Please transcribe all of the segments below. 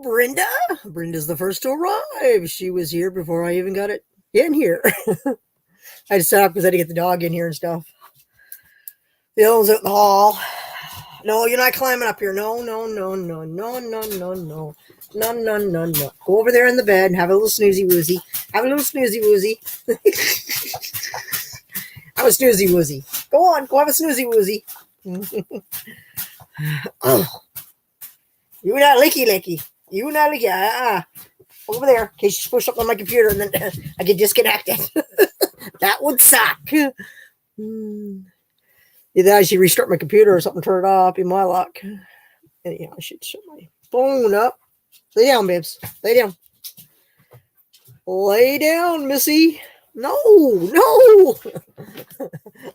Brenda. Brenda's the first to arrive. She was here before I even got it in here. I had to set up because I had to get the dog in here and stuff. The other one's out in the hall. No, you're not climbing up here. No. No. Go over there in the bed and have a little snoozy woozy. Have a little snoozy woozy. Have a snoozy woozy. Go on, go have a snoozy woozy. Oh. You not licky. You not licky. Over there, in case you push up on my computer and then I get disconnected. That would suck. Either I should restart my computer or something, turn it off, be my luck. Anyhow, I should shut my phone up. Lay down, babes. Lay down. Lay down, Missy. No.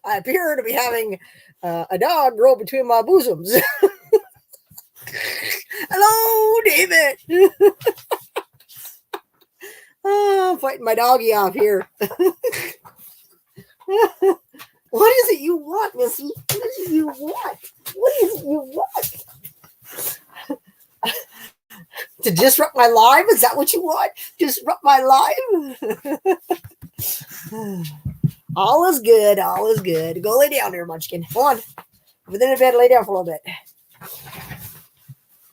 I appear to be having a dog grow between my bosoms. Hello, David. I'm fighting my doggy off here. What is it you want, Missy? What is it you want? What is it you want? To disrupt my life? Is that what you want? Disrupt my life? All is good. All is good. Go lay down there, Munchkin. Come on. Within the bed, lay down for a little bit.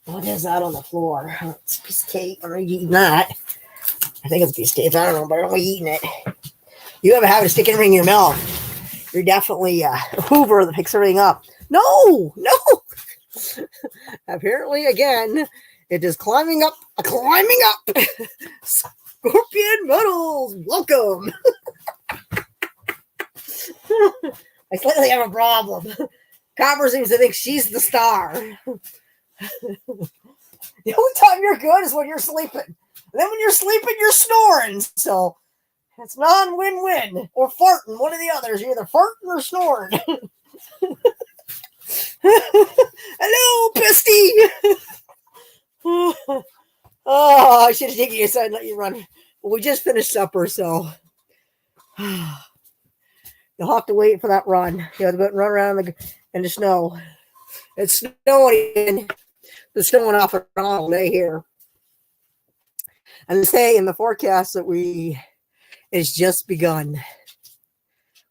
What is that on the floor? It's a piece of cake. I'm eating that. I think it's a piece of cake. I don't know, but I'm eating it. You have a habit of sticking a ring in your mouth. You're definitely a Hoover that picks everything up. No. Apparently, again, it is climbing up. Scorpion Metals, welcome. I slightly have a problem. Copper seems to think she's the star. The only time you're good is when you're sleeping. And then when you're sleeping, you're snoring. So it's non-win-win. Or farting, one of the others. You're either farting or snoring. Hello, Pisty. Oh, I should have taken you aside and let you run. Well, we just finished supper, so you'll have to wait for that run. You have to run around in the snow. It's snowing. It's snowing off and on all day here. And they say in the forecast that it's just begun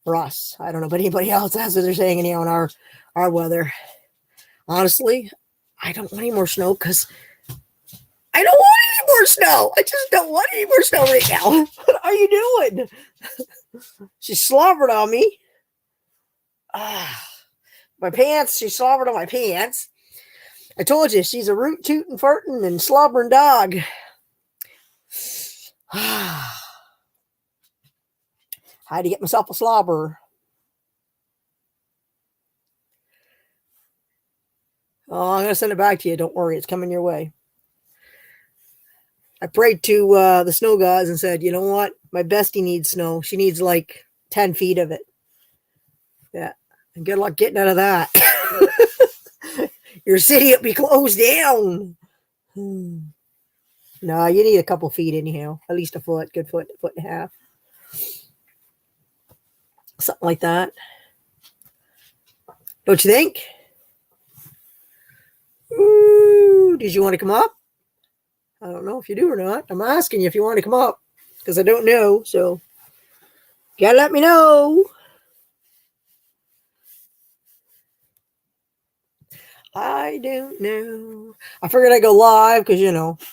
for us. I don't know, but anybody else, that's what they're saying anyhow in our weather. Honestly, I don't want any more snow because I don't want any more snow. I just don't want any more snow right now. What are you doing? She slobbered on me. My pants. She slobbered on my pants. I told you, she's a root tooting, farting, and slobbering dog. Had to get myself a slobber. Oh, I'm going to send it back to you. Don't worry. It's coming your way. I prayed to the snow gods and said, you know what? My bestie needs snow. She needs like 10 feet of it. Yeah. And good luck getting out of that. Your city will be closed down. No, you need a couple feet anyhow. At least a foot. Good foot and a half. Something like that. Don't you think? Ooh, did you want to come up? I don't know if you do or not. I'm asking you if you want to come up because I don't know. So you gotta let me know. I don't know. I figured I'd go live because,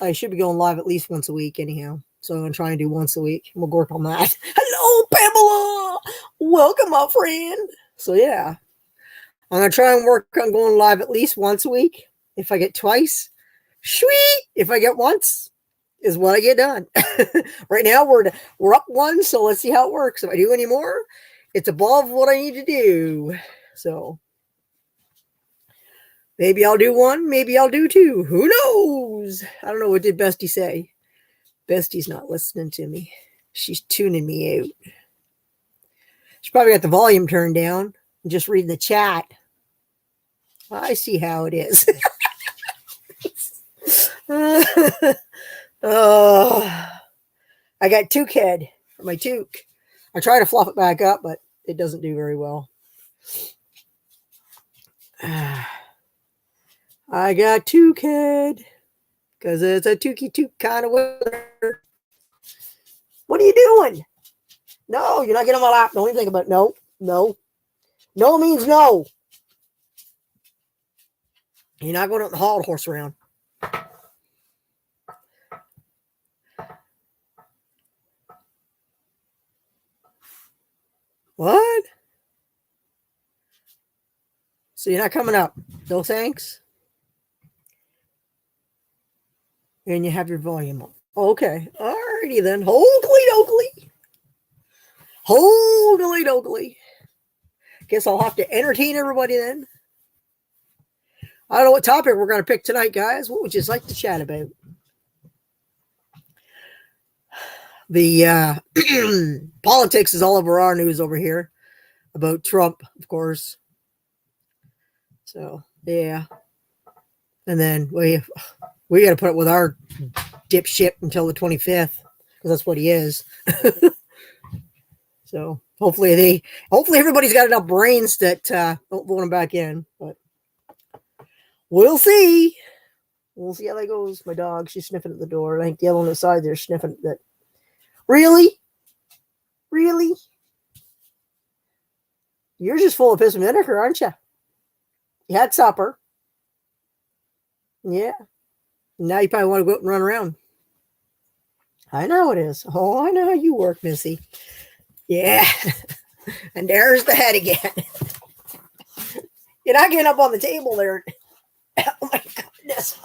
I should be going live at least once a week anyhow. So I'm going to try and do once a week. We'll work on that. Hello, Pamela. Welcome, my friend. So, yeah. I'm going to try and work on going live at least once a week. If I get twice, sweet. If I get once, is what I get done. Right now, we're up one, so let's see how it works. If I do any more, it's above what I need to do. So maybe I'll do one. Maybe I'll do two. Who knows? I don't know. What did Bestie say? Bestie's not listening to me. She's tuning me out. She probably got the volume turned down and just reading the chat. I see how it is. Oh, I got toque head for my toque. I try to fluff it back up, but it doesn't do very well. I got toque head. because it's a tookie took kind of weather. What are you doing? No, you're not getting on my lap. Don't even think about it. No, no. No means no. You're not going out in the hall to horse around. What? So you're not coming up. No thanks. And you have your volume up. Okay. Alrighty then. Holy dokley. Holy dokley. Guess I'll have to entertain everybody then. I don't know what topic we're going to pick tonight, guys. What would you like to chat about? The politics is all over our news over here about Trump, of course. So, yeah. And then we got to put up with our dipshit until the 25th because that's what he is. So hopefully everybody's got enough brains that don't vote him back in. But we'll see. We'll see how that goes. My dog, she's sniffing at the door. I think the other one on the side there sniffing that. Really? Really? You're just full of piss and vinegar, aren't you? You had supper. Yeah. Now you probably want to go out and run around. I know it is. Oh, I know how you work, Missy. Yeah. And there's the head again. You're not getting up on the table there. Oh my goodness.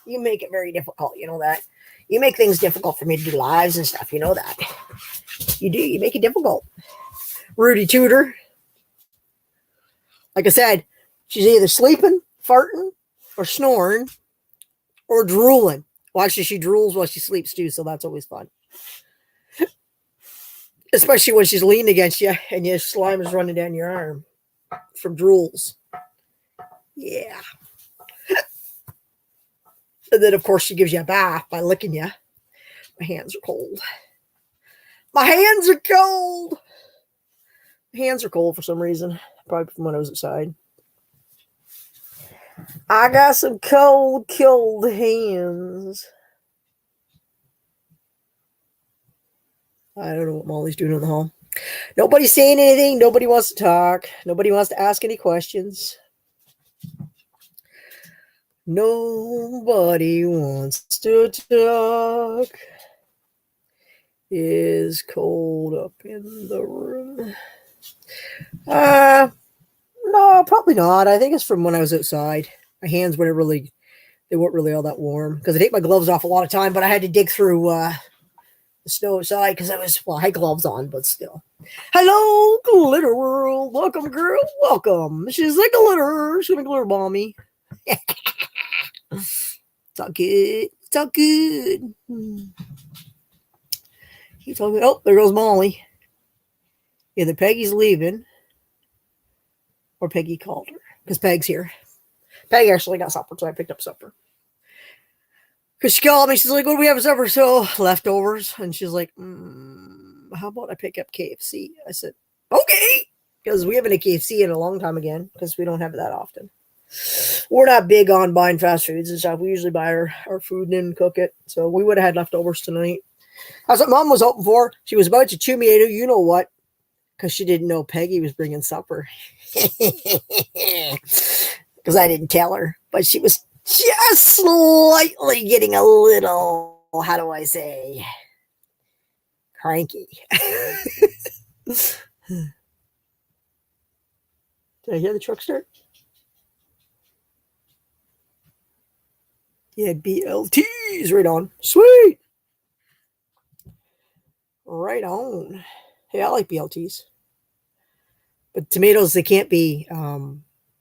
You make it very difficult. You know that. You make things difficult for me to do lives and stuff. You know that. You do. You make it difficult. Rudy Tudor. Like I said, she's either sleeping, farting, or snoring, or drooling. Well, actually, she drools while she sleeps too, so that's always fun. Especially when she's leaning against you and your slime is running down your arm from drools. Yeah. And then, of course, she gives you a bath by licking you. My hands are cold. My hands are cold. My hands are cold for some reason. Probably from when I was outside. I got some cold hands. I don't know what Molly's doing in the hall. Nobody's saying anything. Nobody wants to talk. Nobody wants to ask any questions. Nobody wants to talk. Is cold up in the room? No, probably not. I think it's from when I was outside. My hands weren't really all that warm because I take my gloves off a lot of time, but I had to dig through the snow outside because I had gloves on, but still. Hello, Glitter World. Welcome, girl. Welcome. She's like a glitter. She's gonna glitter bomb me. It's all good. It's all good. Keep talking. Oh, there goes Molly. Either Peggy's leaving or Peggy called her because Peg's here. Peg actually got supper, so I picked up supper. Because she called me. She's like, what do we have for supper? So, leftovers. And she's like, how about I pick up KFC? I said, okay. Because we haven't had KFC in a long time again because we don't have it that often. We're not big on buying fast foods and stuff. We usually buy our food and then cook it. So we would have had leftovers tonight. That's what Mom was hoping for. She was about to chew me into you know what, because she didn't know Peggy was bringing supper. Because I didn't tell her. But she was just slightly getting a little, how do I say, cranky. Did I hear the truck start? Yeah, BLTs right on. Sweet. Right on. Hey, I like BLTs. But tomatoes, they can't be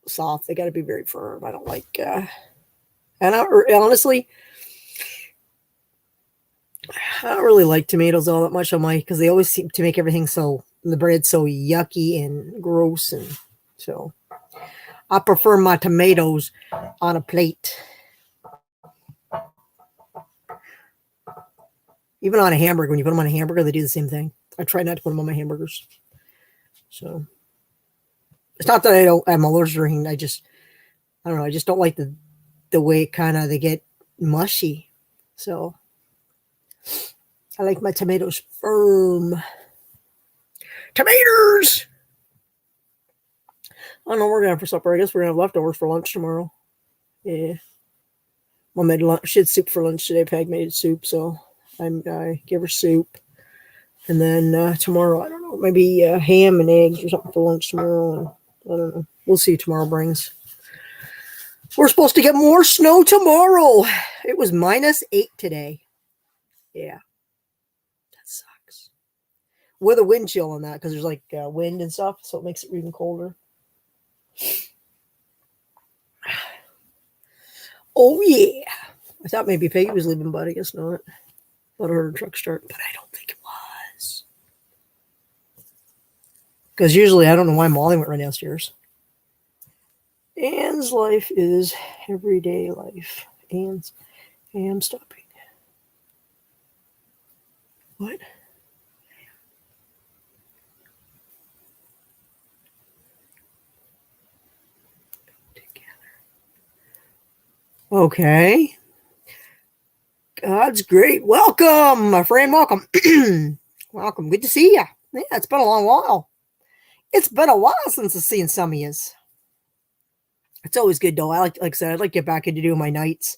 soft. They got to be very firm. I don't like, and honestly, I don't really like tomatoes all that much on my, because they always seem to make everything the bread so yucky and gross. And so I prefer my tomatoes on a plate. Even on a hamburger, when you put them on a hamburger, they do the same thing. I try not to put them on my hamburgers. So it's not that I'm allergic or anything. I don't know. I just don't like the way kind of they get mushy. So I like my tomatoes firm. Tomatoes! I don't know what we're going to have for supper. I guess we're going to have leftovers for lunch tomorrow. Yeah. Mom made lunch. She had soup for lunch today. Peg made soup, so I gave her soup. And then tomorrow, I don't know, maybe ham and eggs or something for lunch tomorrow. And I don't know. We'll see what tomorrow brings. We're supposed to get more snow tomorrow. It was -8 today. Yeah. That sucks. With a wind chill on that, because there's like wind and stuff, so it makes it even colder. Oh, yeah. I thought maybe Peggy was leaving, but I guess not. Thought I heard her truck start, but I don't think it was. Because usually I don't know why Molly went right downstairs. Anne's life is everyday life. Anne's. I'm stopping. What? Okay. God's great. Welcome, my friend. Welcome. Welcome. Good to see you. Yeah, it's been a long while. It's been a while since I've seen some of yous. It's always good, though. Like I said, I'd like to get back into doing my nights.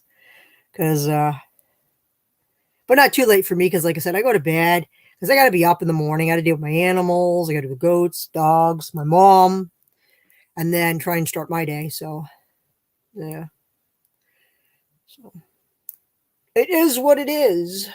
Because, but not too late for me. Because, like I said, I go to bed. Because I got to be up in the morning. I got to deal with my animals. I got to do the goats, dogs, my mom. And then try and start my day. So, yeah. So, it is what it is.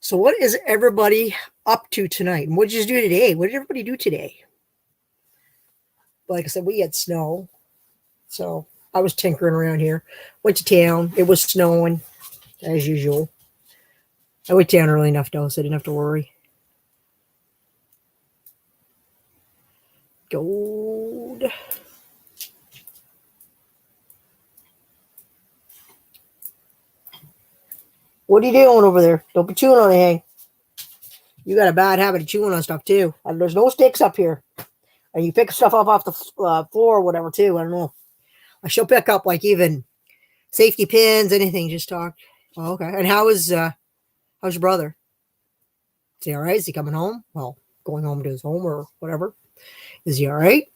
So what is everybody up to tonight? And what did you do today? What did everybody do today? Like I said, we had snow. So I was tinkering around here. Went to town. It was snowing, as usual. I went down early enough, though, so I didn't have to worry. Gold. What are you doing over there? Don't be chewing on anything. You got a bad habit of chewing on stuff, too. And there's no sticks up here. And you pick stuff up off the floor or whatever, too. I don't know. I shall pick up, like, even safety pins, anything. Just talk. Oh, okay. And how's your brother? Is he all right? Is he coming home? Well, going home to his home or whatever. Is he all right?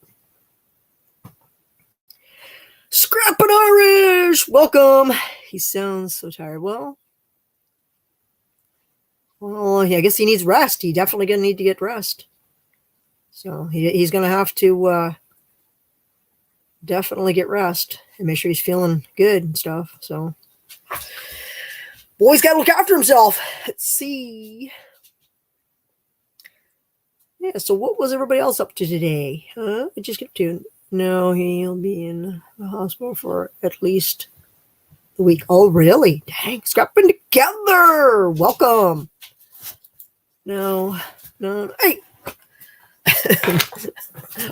Scrappin' Irish! Welcome. He sounds so tired. Well, yeah, I guess he needs rest. He definitely going to need to get rest. So he's going to have to definitely get rest and make sure he's feeling good and stuff. So, boy's got to look after himself. Let's see. Yeah, so what was everybody else up to today? I just get to. No, he'll be in the hospital for at least the week. Oh, really? Dang, scrapping together. Welcome. No. Hey.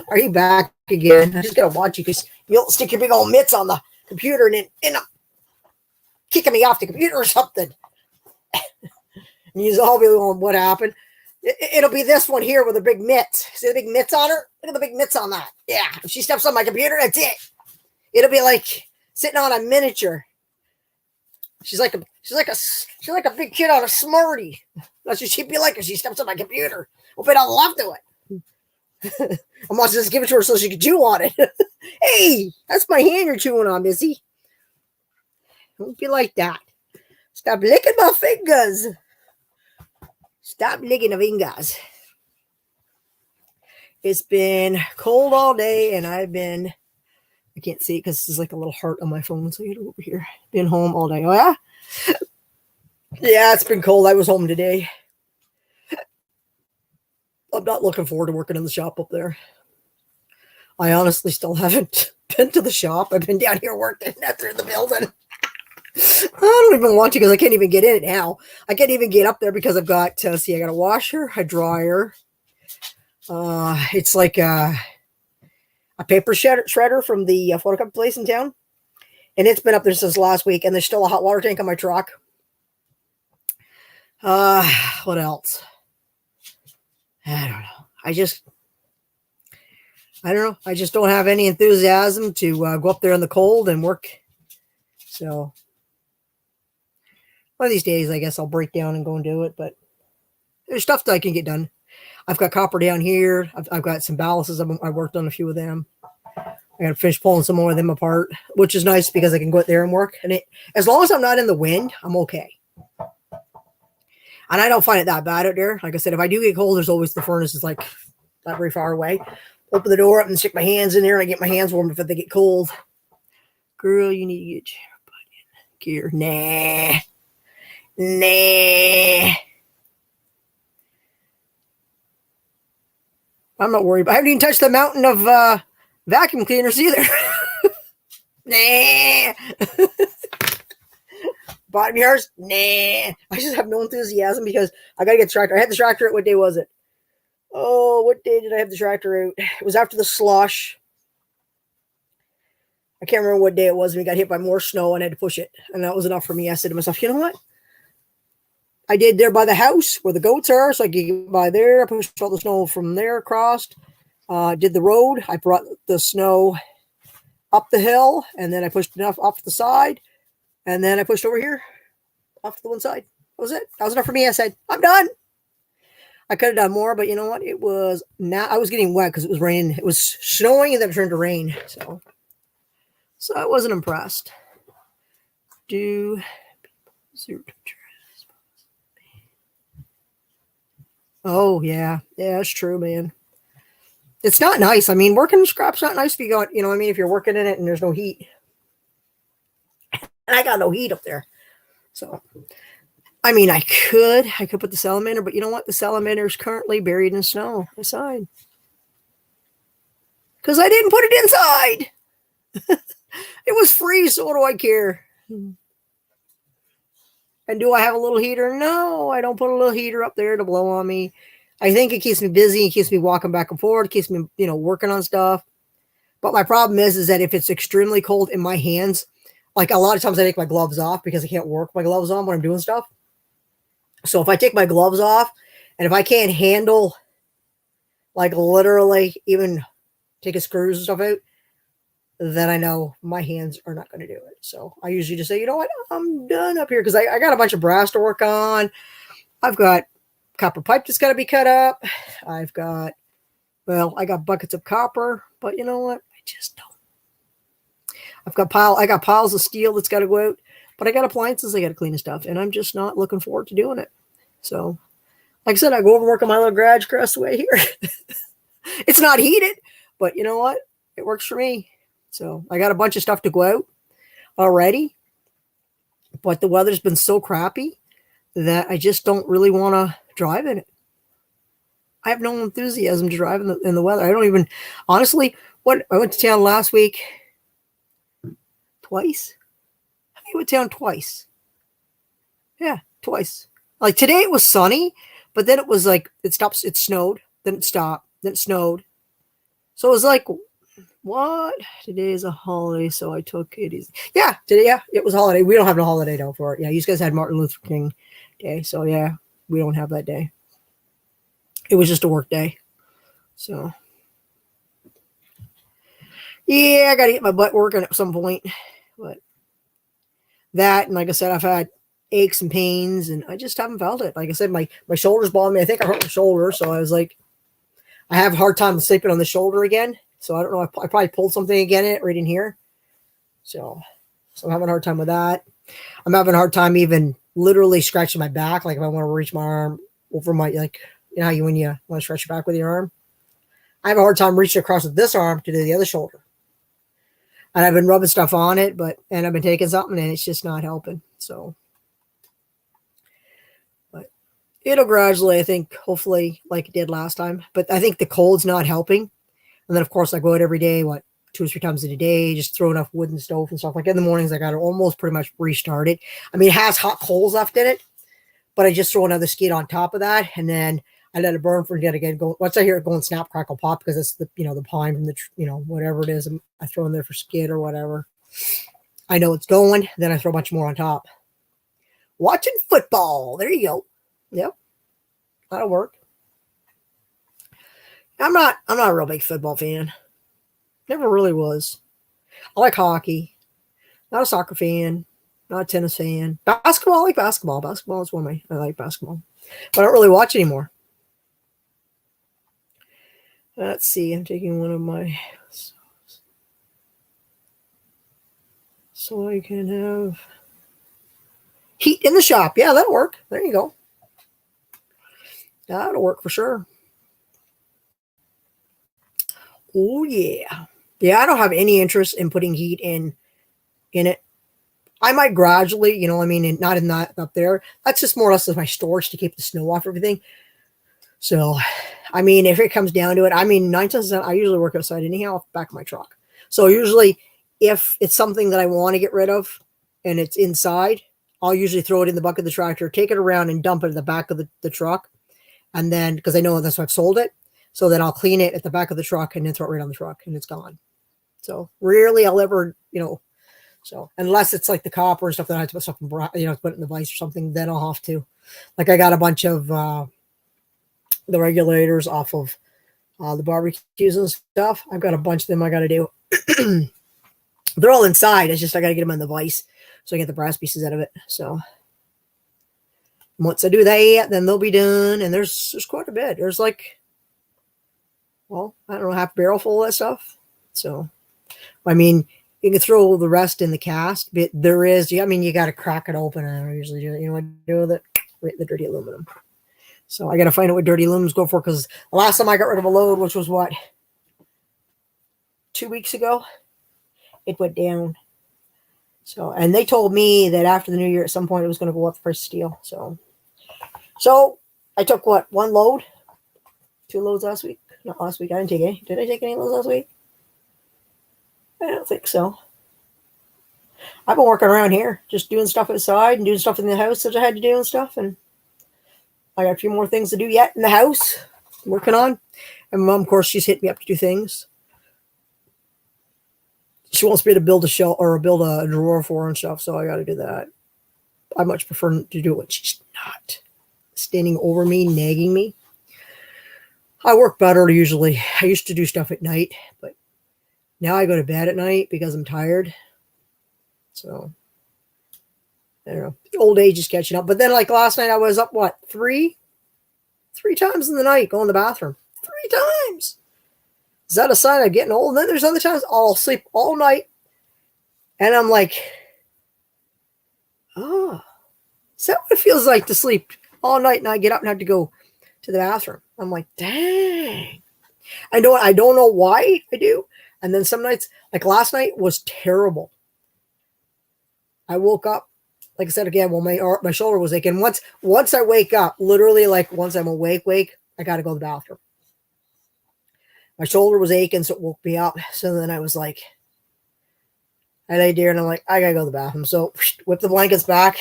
Are you back again? I just gotta watch you because you don't stick your big old mitts on the computer and then kicking me off the computer or something. And you all be going, what happened? It'll be this one here with the big mitts. See the big mitts on her? Look at the big mitts on that. Yeah. If she steps on my computer, that's it. It'll be like sitting on a miniature. She's like a big kid on a Smartie. That's what she'd be like if she steps on my computer. Hope I don't love to it. I must just give it to her so she can chew on it. Hey, that's my hand you're chewing on, Missy. Don't be like that. Stop licking my fingers. Stop licking the fingers. It's been cold all day, and I can't see it because this is like a little heart on my phone, so I get it over here. Been home all day. Oh, yeah? Yeah, it's been cold. I was home today. I'm not looking forward to working in the shop up there. I honestly still haven't been to the shop. I've been down here working through the building. I don't even want to because I can't even get in it now. I can't even get up there because I've got, I got a washer, a dryer. It's like a paper shredder from the photocopy place in town. And it's been up there since last week. And there's still a hot water tank on my truck. What else? I don't know. I don't know. I just don't have any enthusiasm to go up there in the cold and work. So one of these days, I guess I'll break down and go and do it. But there's stuff that I can get done. I've got copper down here. I've got some ballasts. I worked on a few of them. I got to finish pulling some more of them apart, which is nice because I can go out there and work. And as long as I'm not in the wind, I'm okay. And I don't find it that bad out there. Like I said, if I do get cold, there's always the furnace is like not very far away. Open the door up and stick my hands in there and I get my hands warm if they get cold. Girl, you need to get your butt in gear. Nah. I'm not worried. I haven't even touched the mountain of vacuum cleaners either. Nah. Bottom yards? Nah. I just have no enthusiasm because I got to get the tractor. I had the tractor out. What day was it? Oh, what day did I have the tractor out? It was after the slush. I can't remember what day it was. We got hit by more snow and I had to push it. And that was enough for me. I said to myself, you know what? I did there by the house where the goats are. So I could get by there. I pushed all the snow from there across. Did the road. I brought the snow up the hill. And then I pushed enough off the side. And then I pushed over here off to the one side. That was it. That was enough for me. I said, I'm done. I could have done more, but you know what? It was now I was getting wet because it was raining. It was snowing and then it turned to rain. So I wasn't impressed. Oh, yeah. Yeah, it's true, man. It's not nice. I mean, working in scrap's not nice if you got, you know what I mean, if you're working in it and there's no heat. And I got no heat up there. So, I mean, I could put the salamander, but you know what? The salamander is currently buried in snow inside. Because I didn't put it inside. It was free, so what do I care? And do I have a little heater? No, I don't put a little heater up there to blow on me. I think it keeps me busy. It keeps me walking back and forth. It keeps me, you know, working on stuff. But my problem is that if it's extremely cold in my hands, like a lot of times I take my gloves off because I can't work with my gloves on when I'm doing stuff. So if I take my gloves off and if I can't handle, like literally even taking screws and stuff out, then I know my hands are not going to do it. So I usually just say, you know what, I'm done up here because I got a bunch of brass to work on. I've got copper pipe that's got to be cut up. I got buckets of copper, but you know what? I just don't. I got piles of steel that's got to go out, but I got appliances I got to clean and stuff, and I'm just not looking forward to doing it. So, like I said, I go over and work on my little garage across the way here. It's not heated, but you know what? It works for me. So I got a bunch of stuff to go out already, but the weather's been so crappy that I just don't really want to drive in it. I have no enthusiasm to drive in the weather. I don't even, honestly, I went to town last week twice. I think I went to town twice. Yeah, twice. Like today it was sunny, but then it was like, it snowed, then it stopped, then it snowed. So it was like, what? Today is a holiday, so I took it easy. Yeah, today, it was a holiday. We don't have no holiday though for it. Yeah, you guys had Martin Luther King Day, so yeah, we don't have that day. It was just a work day. So, yeah, I got to get my butt working at some point. But that, and like I said, I've had aches and pains, and I just haven't felt it. Like I said, my shoulder's bothering me. I think I hurt my shoulder, so I was like, I have a hard time sleeping on the shoulder again. So I don't know. I probably pulled something again right in here. So I'm having a hard time with that. I'm having a hard time even literally scratching my back. Like if I want to reach my arm over my, like, you know how when you want to stretch your back with your arm? I have a hard time reaching across with this arm to do the other shoulder. And I've been rubbing stuff on it, and I've been taking something and it's just not helping. So, but it'll gradually, I think, hopefully like it did last time. But I think the cold's not helping. And then, of course, I go out every day, 2 or 3 times a day, just throw enough wood and stove and stuff. Like in the mornings, I got to almost pretty much restart it. I mean, it has hot coals left in it, but I just throw another skid on top of that. And then I let it burn for yet again. Go once I hear it going snap, crackle, pop, because it's the the pine from the whatever it is I throw in there for skid or whatever. I know it's going. Then I throw a bunch more on top. Watching football. There you go. Yep, that'll work. I'm not a real big football fan. Never really was. I like hockey. Not a soccer fan. Not a tennis fan. Basketball, I like basketball. Basketball is one of I like basketball. But I don't really watch anymore. Let's see. I'm taking one of my so I can have heat in the shop. Yeah, that'll work. There you go. That'll work for sure. Oh yeah. Yeah, I don't have any interest in putting heat in it. I might gradually, and not in that up there. That's just more or less my storage to keep the snow off everything. So, if it comes down to it, 9 times out, I usually work outside anyhow, off the back of my truck. So usually, if it's something that I want to get rid of and it's inside, I'll usually throw it in the bucket of the tractor, take it around and dump it in the back of the truck. And then, because I know that's why I've sold it, so then I'll clean it at the back of the truck and then throw it right on the truck and it's gone. So rarely I'll ever, so unless it's like the copper and stuff that I have to put stuff in, put it in the vise or something, then I'll have to. Like I got a bunch of the regulators off of the barbecues and stuff. I've got a bunch of them I got to do. They're all inside. It's just I got to get them in the vise so I get the brass pieces out of it. So once I do that, then they'll be done. And there's quite a bit. There's like, well, I don't know, half a barrel full of that stuff. So, you can throw the rest in the cast, but there is, you got to crack it open. And I usually do it. You know what I do with it? The dirty aluminum. So I got to find out what dirty aluminums go for, because the last time I got rid of a load, which was 2 weeks ago, it went down. So, and they told me that after the new year, at some point, it was going to go up the price of steel. So I took 1 load, 2 loads last week. Not last week. I didn't take any. Did I take any loads last week? I don't think so. I've been working around here, just doing stuff outside and doing stuff in the house that I had to do and stuff. And I got a few more things to do yet in the house, working on. And Mom, of course, she's hit me up to do things. She wants me to build a shelf or build a drawer for her and stuff, so I got to do that. I much prefer to do it when she's not standing over me, nagging me. I work better usually. I used to do stuff at night, but now I go to bed at night because I'm tired. So, I don't know. Old age is catching up. But then, like last night, I was up, three times in the night going to the bathroom. 3 times. Is that a sign of getting old? And then there's other times I'll sleep all night. And I'm like, is that what it feels like to sleep all night and I get up and have to go to the bathroom? I'm like, dang. I don't know why I do. And then some nights, like last night was terrible. I woke up, like I said again, my shoulder was aching. Once I wake up, literally like once I'm awake, I got to go to the bathroom. My shoulder was aching, so it woke me up. So then I was like, I lay there and I'm like, I got to go to the bathroom. So whip the blankets back.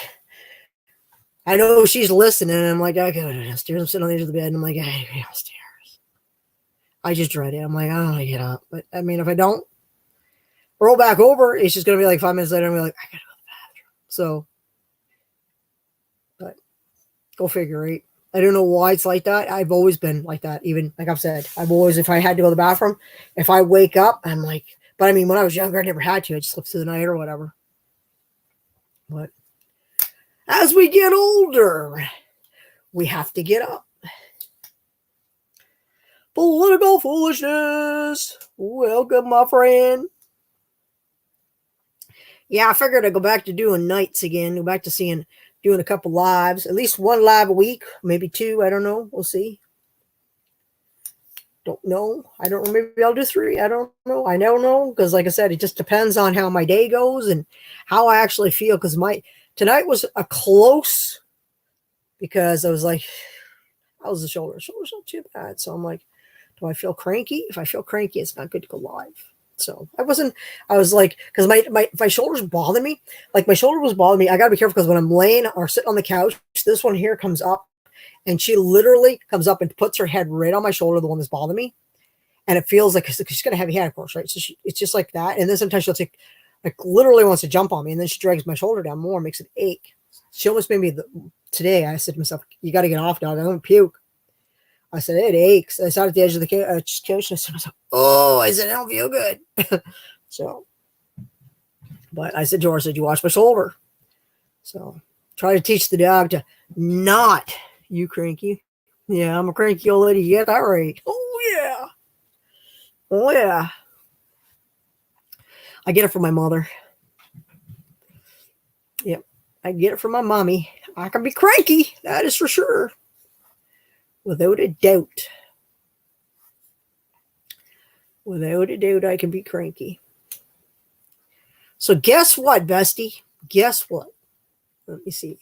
I know she's listening. And I'm like, I got to go downstairs. I'm sitting on the edge of the bed and I'm like, I got to go downstairs. I just dread it. I'm like, I don't want to get up. But if I don't roll back over, it's just going to be like 5 minutes later. I'm like, I got to go to the bathroom. So, but go figure, right? I don't know why it's like that. I've always been like that. Even like I've said, if I had to go to the bathroom, if I wake up, I'm like, but when I was younger, I never had to. I just slept through the night or whatever. But as we get older, we have to get up. Political foolishness. Welcome, my friend. Yeah, I figured I'd go back to doing nights again. Go back to doing a couple lives. At least 1 live a week. Maybe 2. I don't know. We'll see. Don't know. I don't know. Maybe I'll do 3. I don't know. I don't know. Because like I said, it just depends on how my day goes and how I actually feel. Because tonight was a close. Because I was like, how's the shoulder? Shoulder's not too bad. So I'm like, do I feel cranky? If I feel cranky, it's not good to go live. So I was like, because my shoulders bother me. Like my shoulder was bothering me. I got to be careful because when I'm laying or sitting on the couch, this one here comes up And she literally comes up and puts her head right on my shoulder, the one that's bothering me. And it feels like, she's got a heavy head, of course, right? So it's just like that. And then sometimes she'll take, like literally wants to jump on me. And then she drags my shoulder down more, makes it ache. She almost made me, today I said to myself, you got to get off, dog. I don't puke. I said, it aches. I sat at the edge of the couch and I said to myself, oh, I said, I don't feel good. So, but I said to her, I said, you watch my shoulder. So try to teach the dog to not, you cranky. Yeah, I'm a cranky old lady. You get that right. Oh, yeah. Oh, yeah. I get it from my mother. Yep. I get it from my mommy. I can be cranky. That is for sure. Without a doubt. Without a doubt, I can be cranky. So guess what, bestie? Guess what? Let me see.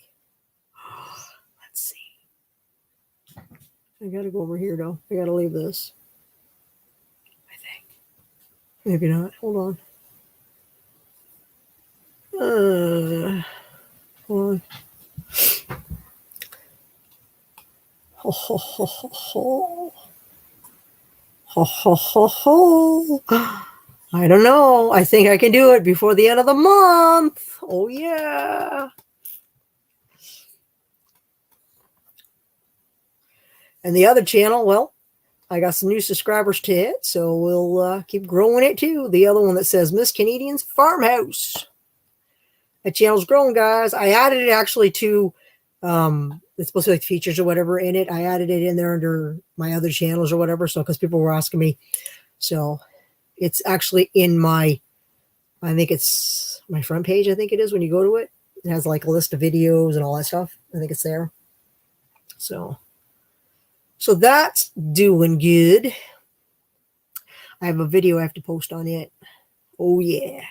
Let's see. I got to go over here, though. I got to leave this. I think. Maybe not. Hold on. Hold on. Ho, ho, ho, ho, ho. Ho, ho, ho, ho. I don't know. I think I can do it before the end of the month. Oh, yeah. And the other channel, well, I got some new subscribers to hit, so we'll keep growing it too. The other one that says Miss Canadian's Farmhouse. That channel's growing, guys. I added it actually to, it's supposed to be like features or whatever in it. I added it in there under my other channels or whatever. So, because people were asking me. So, it's actually in my, I think it's my front page. I think it is when you go to it. It has like a list of videos and all that stuff. I think it's there. So that's doing good. I have a video I have to post on it. Oh, yeah.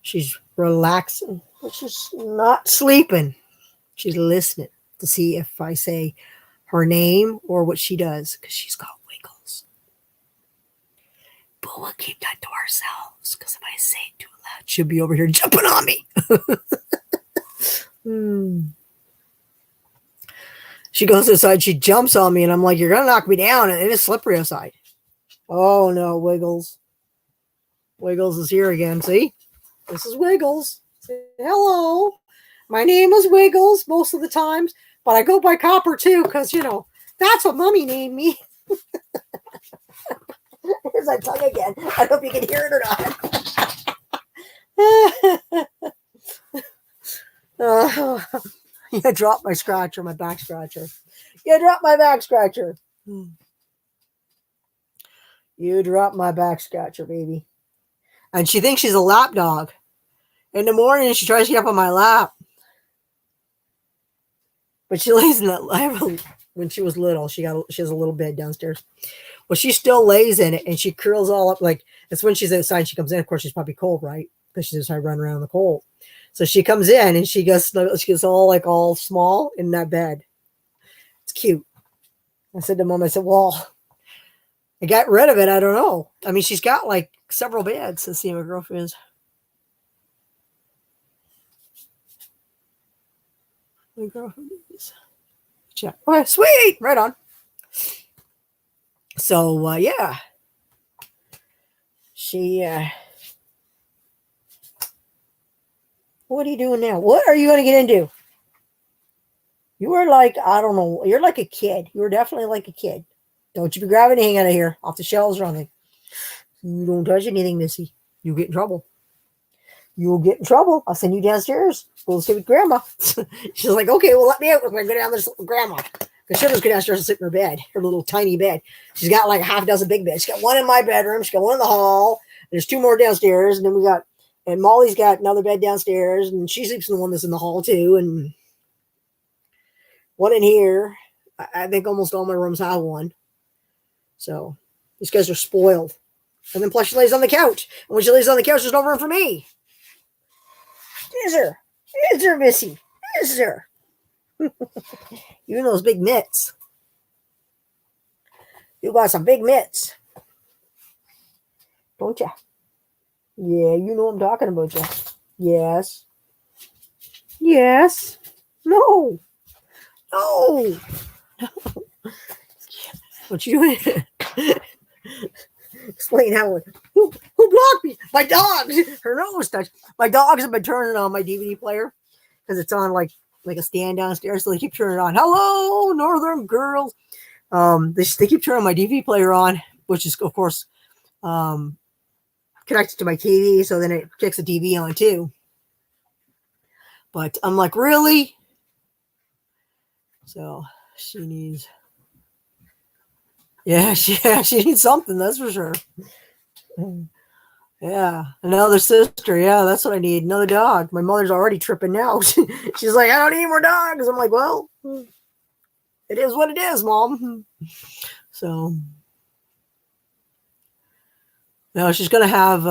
She's relaxing. She's not sleeping. She's listening to see if I say her name or what she does, because she's got wiggles. But we'll keep that to ourselves, because if I say it too loud, she'll be over here jumping on me. She goes outside, she jumps on me, and I'm like, you're going to knock me down, and it's slippery outside. Oh, no, Wiggles. Wiggles is here again, see? This is Wiggles. Say hello. My name is Wiggles most of the times, but I go by Copper too, because, you know, that's what Mommy named me. Here's my tongue again. I hope you can hear it or not. You dropped my scratcher, my back scratcher. You dropped my back scratcher. You dropped my back scratcher, baby. And she thinks she's a lap dog. In the morning, she tries to get up on my lap. But she lays in that. When she was little, she has a little bed downstairs. Well, she still lays in it, and she curls all up. Like, it's when she's outside, she comes in. Of course, she's probably cold, right? Because she's outside running around in the cold. So she comes in, and she gets all small in that bed. It's cute. I said to Mom, I said, well, I got rid of it. I don't know. I mean, she's got like several beds. Let's see my girlfriend's. My girlfriend is. Check. Oh, sweet. Right on. So, yeah. She, what are you doing now? What are you going to get into? You are like, I don't know. You're like a kid. You are definitely like a kid. Don't you be grabbing anything out of here off the shelves or anything. You don't touch anything, Missy. You'll get in trouble. You'll get in trouble. I'll send you downstairs. Go sit with Grandma. She's like, okay, well, let me out. We're going to go down there with Grandma. Because she'll just go downstairs and sit in her bed, her little tiny bed. She's got like a half dozen big beds. She's got one in my bedroom. She's got one in the hall. There's two more downstairs. And then and Molly's got another bed downstairs. And she sleeps in the one that's in the hall too. And one in here. I think almost all my rooms have one. So these guys are spoiled. And then plus she lays on the couch. And when she lays on the couch, there's no room for me. Is there? Is there, Missy? Is there? You know those big mitts. You got some big mitts. Don't you? Yeah, you know I'm talking about you. Yes. Yes. No. No. What you doing? Explain how. Who blocked me? My dogs. Her nose touched. My dogs have been turning on my DVD player because it's on like a stand downstairs, so they keep turning it on. Hello, Northern girls. They keep turning my DVD player on, which is of course connected to my TV, so then it kicks the TV on too. But I'm like, really? So she needs, she needs something, that's for sure. Yeah, another sister. Yeah, that's what I need. Another dog. My mother's already tripping now. She's like, I don't need more dogs. I'm like, well, it is what it is, Mom. So, no, she's gonna have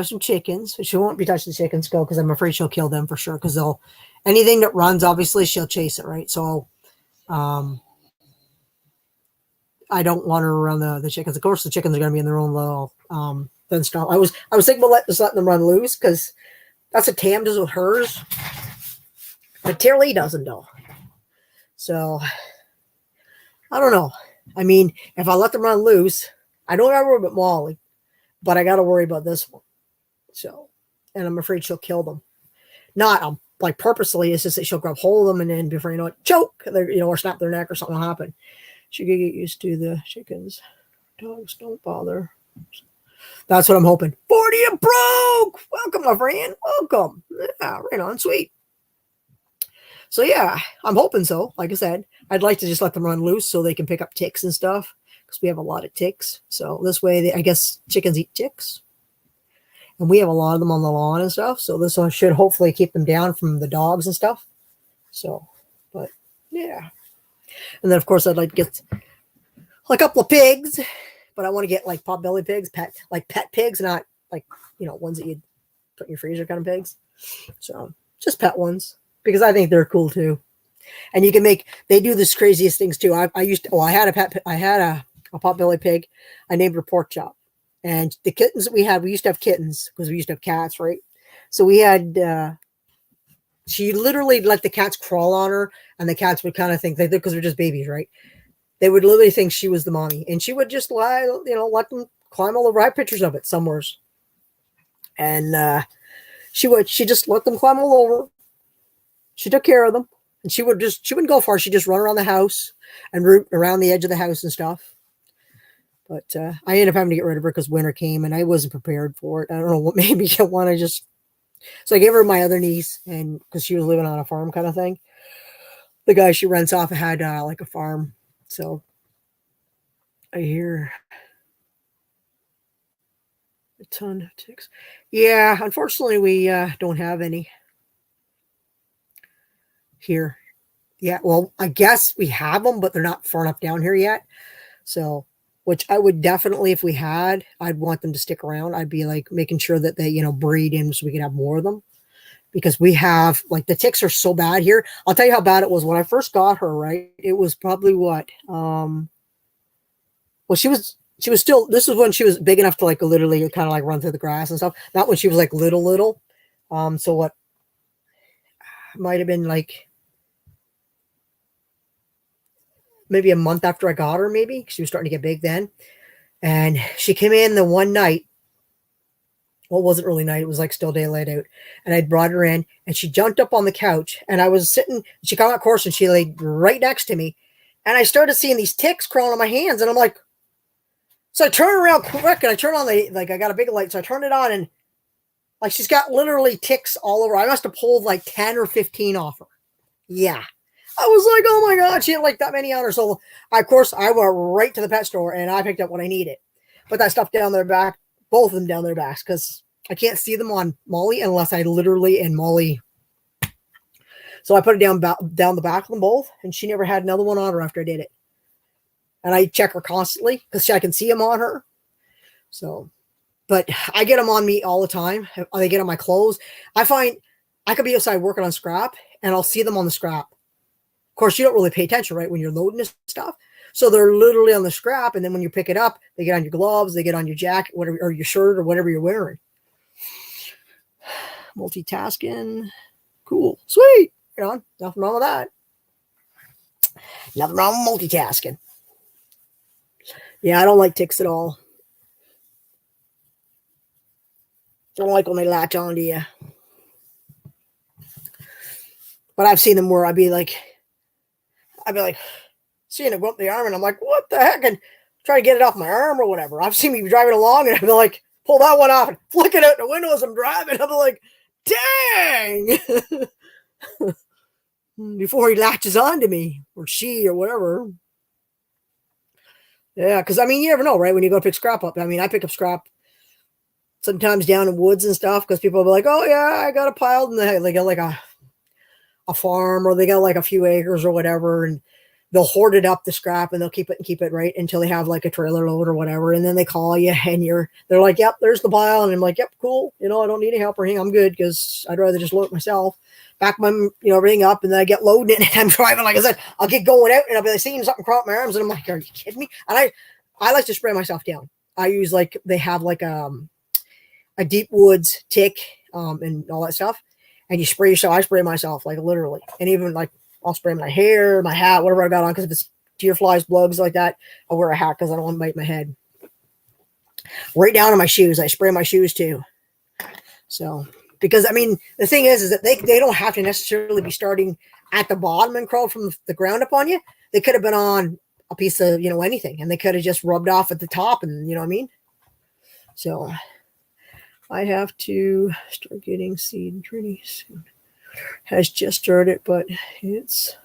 some chickens. She won't be touching the chickens, go, because I'm afraid she'll kill them for sure. Because they'll anything that runs, obviously, she'll chase it, right? So, I don't want her around the chickens. Of course, the chickens are going to be in their own little fenced off. I was thinking about letting them run loose because that's what Tam does with hers, but Terry doesn't though. So I don't know. I mean, if I let them run loose, I don't got to worry about Molly, but I got to worry about this one. So, and I'm afraid she'll kill them. Not like purposely. It's just that she'll grab hold of them and then before you know it, choke, or snap their neck or something will happen. She could get used to the chickens. Dogs don't bother. That's what I'm hoping. 40 and broke. Welcome, my friend. Welcome. Yeah, right on. Sweet. So yeah, I'm hoping so. Like I said, I'd like to just let them run loose so they can pick up ticks and stuff because we have a lot of ticks. So this way, I guess chickens eat ticks. And we have a lot of them on the lawn and stuff. So this one should hopefully keep them down from the dogs and stuff. So, but yeah. And then, of course, I'd like to get a couple of pigs, but I want to get like potbelly pigs, pet pigs, not like, ones that you'd put in your freezer kind of pigs. So just pet ones because I think they're cool too. And you can they do this craziest things too. I had a potbelly pig. I named her Pork Chop. And the kittens that we used to have kittens because we used to have cats, right? So we had, she literally let the cats crawl on her, and the cats would kind of think because they're just babies, right? They would literally think she was the mommy, and she would just let them climb all over. I have pictures of it somewhere, and she just let them climb all over. She took care of them, and she wouldn't go far. She'd just run around the house and root around the edge of the house and stuff. But I ended up having to get rid of her because winter came, and I wasn't prepared for it. I don't know what made me want to just. So I gave her my other niece, and because she was living on a farm kind of thing. The guy she rents off had like a farm. So I hear a ton of ticks. Yeah, unfortunately, we don't have any here. Yeah, well, I guess we have them, but they're not far enough down here yet. So, which I would definitely, if we had, I'd want them to stick around. I'd be like making sure that they, breed in so we can have more of them. Because we have like the ticks are so bad here. I'll tell you how bad it was when I first got her, right? It was probably what? Well, she was still, this is when she was big enough to like literally kind of like run through the grass and stuff. Not when she was like little. So what might have been like maybe a month after I got her, maybe she was starting to get big then. And she came in the one night. Well, it wasn't really night. It was like still daylight out. And I brought her in and she jumped up on the couch and I was sitting, she came out course and she laid right next to me. And I started seeing these ticks crawling on my hands. And I'm like, so I turn around quick and I turn on I got a big light. So I turned it on and like, she's got literally ticks all over. I must have pulled like 10 or 15 off her. Yeah. I was like, oh my God, she had like that many on her. So of course I went right to the pet store and I picked up what I needed. Put that stuff down their back. Both of them down their backs because I can't see them on Molly unless I literally and Molly. So I put it down the back of them both, and she never had another one on her after I did it. And I check her constantly because I can see them on her. So, but I get them on me all the time. They get on my clothes. I find I could be outside working on scrap, and I'll see them on the scrap. Of course, you don't really pay attention, right, when you're loading this stuff. So they're literally on the scrap, and then when you pick it up, they get on your gloves, they get on your jacket, whatever, or your shirt, or whatever you're wearing. multitasking. Cool. Sweet. You know, nothing wrong with that. Nothing wrong with multitasking. Yeah, I don't like ticks at all. I don't like when they latch onto you. But I've seen them where I'd be like, seeing it go up the arm, and I'm like, what the heck? And try to get it off my arm or whatever. I've seen me driving along, and I'd be like, pull that one off and flick it out the window as I'm driving. I'm like, dang! Before he latches onto me, or she, or whatever. Yeah, because I mean, you never know, right? When you go pick scrap up. I mean, I pick up scrap sometimes down in woods and stuff because people will be like, oh, yeah, I got a pile. And they got like a farm, or they got like a few acres or whatever. And they'll hoard it up, the scrap, and they'll keep it right until they have like a trailer load or whatever. And then they call you and they're like, yep, there's the pile. And I'm like, yep, cool. You know, I don't need any help or anything. I'm good because I'd rather just load it myself. Back my, everything up, and then I get loading it and I'm driving. Like I said, I'll get going out and I'll be like seeing something crawl up my arms. And I'm like, are you kidding me? And I like to spray myself down. I use they have like a deep woods tick and all that stuff. And you spray yourself. I spray myself, like literally. And even like I'll spray my hair, my hat, whatever I got on. Because if it's deer flies, bugs like that, I'll wear a hat because I don't want to bite my head. Right down to my shoes. I spray my shoes too. So, because I mean, the thing is that they don't have to necessarily be starting at the bottom and crawl from the ground up on you. They could have been on a piece of, anything. And they could have just rubbed off at the top and, you know what I mean? So I have to start getting seed pretty soon. Has just started, but it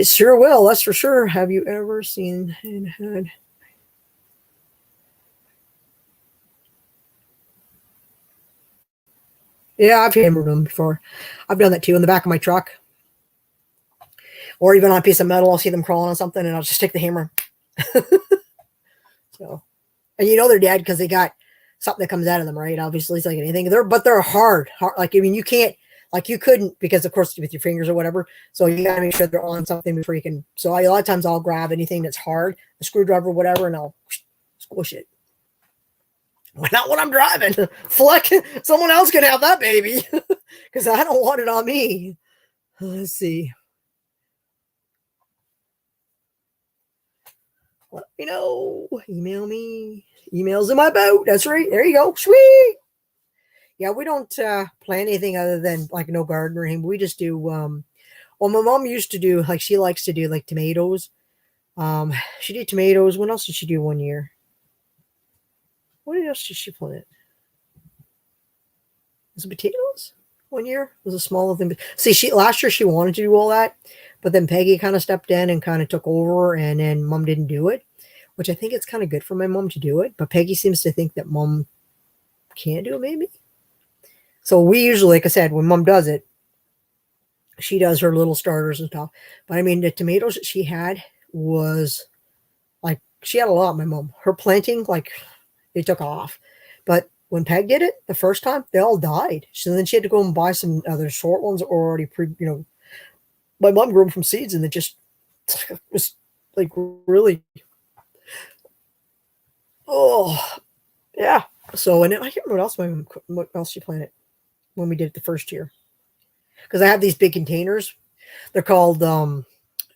sure will. That's for sure. Have you ever seen and had? Yeah, I've hammered them before. I've done that too in the back of my truck. Or even on a piece of metal, I'll see them crawling on something and I'll just stick the hammer. So, and they're dead because they got something that comes out of them, right? Obviously, it's like anything. They're hard. Like, I mean, you can't, like you couldn't, because of course with your fingers or whatever. So you gotta make sure they're on something before you can. So a lot of times I'll grab anything that's hard, a screwdriver, whatever, and I'll squish it. Why not when I'm driving? Fleck, someone else can have that baby because I don't want it on me. Let's see. Let me know. Email me. Emails in my boat. That's right. There you go. Sweet. Yeah, we don't plant anything other than like no garden or anything. We just do. Well, my mom used to do like she likes to do like tomatoes. She did tomatoes. What else did she do one year? What else did she plant? Was it potatoes? One year it was a smaller thing. See, last year she wanted to do all that, but then Peggy kind of stepped in and kind of took over, and then Mom didn't do it, which I think it's kind of good for my mom to do it. But Peggy seems to think that Mom can't do it, maybe. So we usually, like I said, when Mom does it, she does her little starters and stuff. But I mean, the tomatoes that she had was like, she had a lot, my mom. Her planting, like, it took off. But when Peg did it the first time, they all died. So then she had to go and buy some other short ones already my mom grew them from seeds, and it just was like really, oh, yeah. So, and then I can't remember what else she planted when we did it the first year. Because I have these big containers. They're called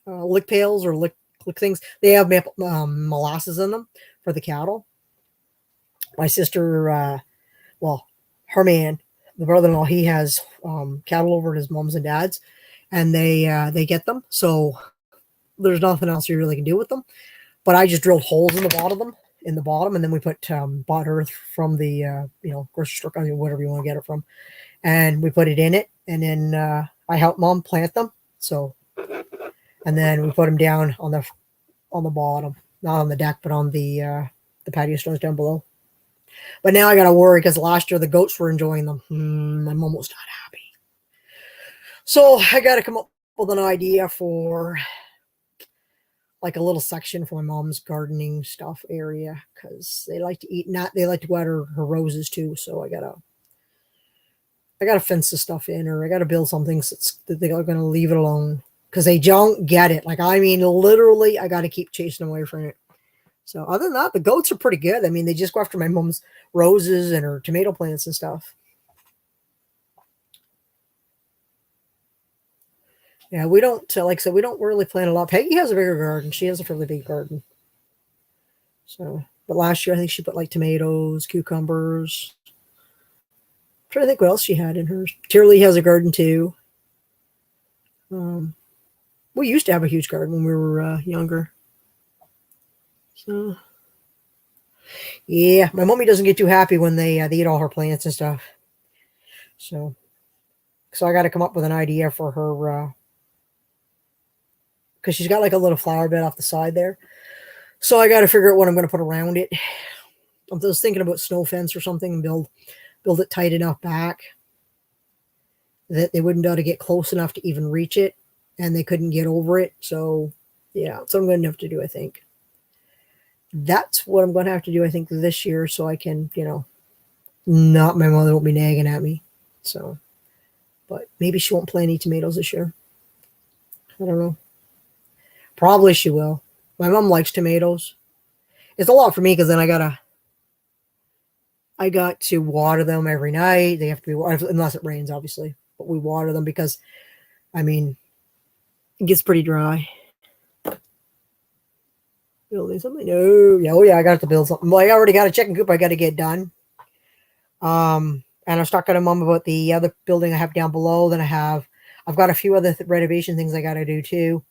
lick pails or lick things. They have molasses in them for the cattle. My sister, her man, the brother-in-law, he has cattle over at his mom's and dad's, and they get them. So there's nothing else you really can do with them. But I just drilled holes in the bottom, and then we put bought earth from the grocery store, whatever you want to get it from, and we put it in it, and then I helped Mom plant them. So, and then we put them down on the bottom, not on the deck, but on the patio stones down below. But now I got to worry because last year the goats were enjoying them. My mom was not happy. So I got to come up with an idea for like a little section for my mom's gardening stuff area because they like to eat. They like to go out her roses too. So I gotta fence the stuff in, or I gotta build something that they're going to leave it alone because they don't get it. Like, I mean, literally, I got to keep chasing away from it. So other than that, the goats are pretty good. I mean, they just go after my mom's roses and her tomato plants and stuff. Yeah, we don't, like I said, we don't really plant a lot. Peggy has a bigger garden. She has a fairly big garden. So, but last year I think she put like tomatoes, cucumbers. I'm trying to think what else she had in hers. Tierley has a garden too. Um, we used to have a huge garden when we were younger. So, yeah, my mommy doesn't get too happy when they eat all her plants and stuff. So, I got to come up with an idea for her because she's got like a little flower bed off the side there. So I got to figure out what I'm going to put around it. I was thinking about snow fence or something and build it tight enough back that they wouldn't be able to get close enough to even reach it, and they couldn't get over it. So, yeah, that's what I'm going to have to do, I think. That's what I'm going to have to do, I think, this year so I can, not my mother won't be nagging at me. So, but maybe she won't plant any tomatoes this year. I don't know. Probably she will. My mom likes tomatoes. It's a lot for me because then I got to water them every night. They have to be watered unless it rains, obviously. But we water them because, I mean, it gets pretty dry. Building something? No. Yeah, oh yeah, I got to build something. Well, I already got a chicken coop I got to get done. And I was talking to Mom about the other building I have down below. Then I've got a few other renovation things I got to do too.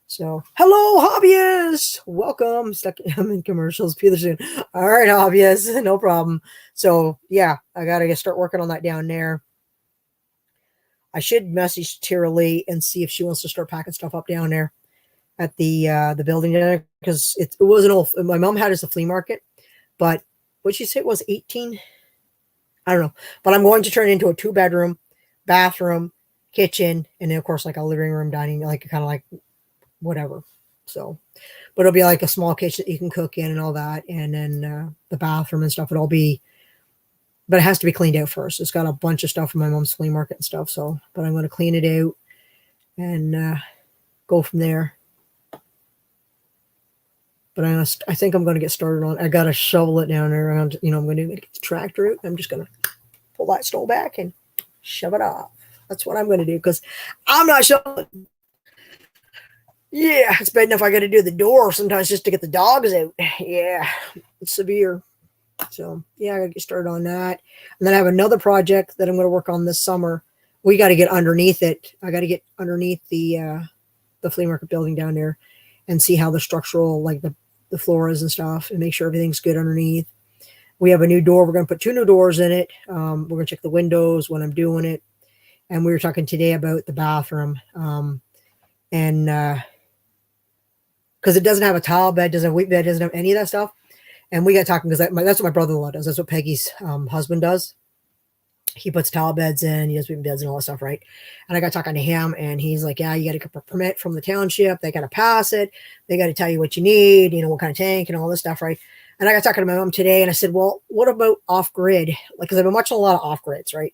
So, hello, hobbyists! Welcome. I'm in commercials. Peterson. All right, hobbyists, no problem. So, yeah, I got to start working on that down there. I should message Tara Lee and see if she wants to start packing stuff up down there at the building there because it was an old. My mom had it as a flea market, but what she said was 18. I don't know, but I'm going to turn it into a 2-bedroom, bathroom, kitchen, and then of course like a living room, dining, like kind of like whatever. So, but it'll be like a small kitchen that you can cook in and all that, and then the bathroom and stuff. It'll be, but it has to be cleaned out first. It's got a bunch of stuff from my mom's flea market and stuff. So, but I'm going to clean it out and go from there. But I think I'm going to get started on. I got to shovel it down there around. I'm going to get the tractor out. I'm just going to pull that snow back and shove it off. That's what I'm going to do because I'm not shoveling. Yeah, it's bad enough I got to do the door sometimes just to get the dogs out. Yeah, it's severe. So, yeah, I got to get started on that. And then I have another project that I'm going to work on this summer. We got to get underneath it. I got to get underneath the flea market building down there and see how the structural, like the floor is and stuff, and make sure everything's good underneath. We have a new door. We're going to put 2 new doors in it. We're going to check the windows when I'm doing it. And we were talking today about the bathroom. And because it doesn't have a tile bed, doesn't have a weep bed, doesn't have any of that stuff. And we got talking because that's what my brother-in-law does. That's what Peggy's husband does. He puts towel beds in, he does weeping beds and all that stuff, right? And I got talking to him, and he's like, yeah, you got to get a permit from the township. They got to pass it. They got to tell you what you need, what kind of tank and all this stuff, right? And I got talking to my mom today, and I said, well, what about off-grid? Like, because I've been watching a lot of off-grids, right?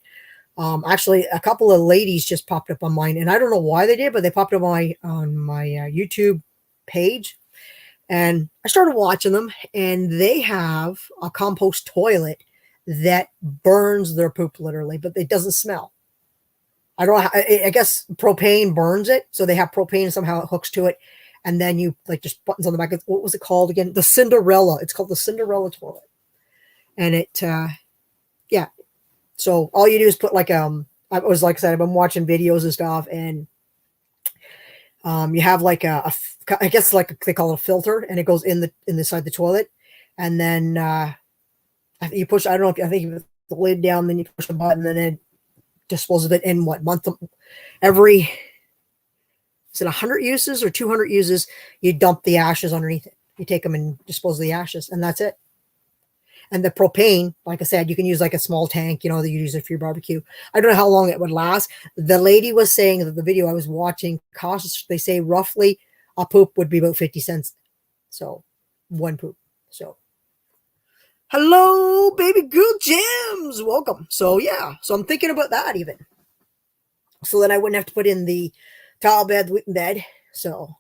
Actually, a couple of ladies just popped up on mine, and I don't know why they did, but they popped up on my YouTube page. And I started watching them, and they have a compost toilet that burns their poop literally, but it doesn't smell. I don't know. I guess propane burns it. So they have propane, somehow it hooks to it. And then you like just buttons on the back. What was it called again? The Cinderella. It's called the Cinderella toilet. And it, yeah. So all you do is put like, I was like I said, I've been watching videos and stuff, and you have like I guess like they call it a filter, and it goes in the side of the toilet, and then you push. I don't know. I think you put the lid down, then you push the button, and then it disposes of it in what month? Every is it 100 uses or 200 uses? You dump the ashes underneath it. You take them and dispose of the ashes, and that's it. And the propane, like I said, you can use like a small tank, that you use it for your barbecue. I don't know how long it would last. The lady was saying that the video I was watching costs, they say roughly a poop would be about 50 cents. So one poop. So hello, baby girl Gems. Welcome. So yeah, so I'm thinking about that even. So then I wouldn't have to put in the towel bed, the weeping bed. So,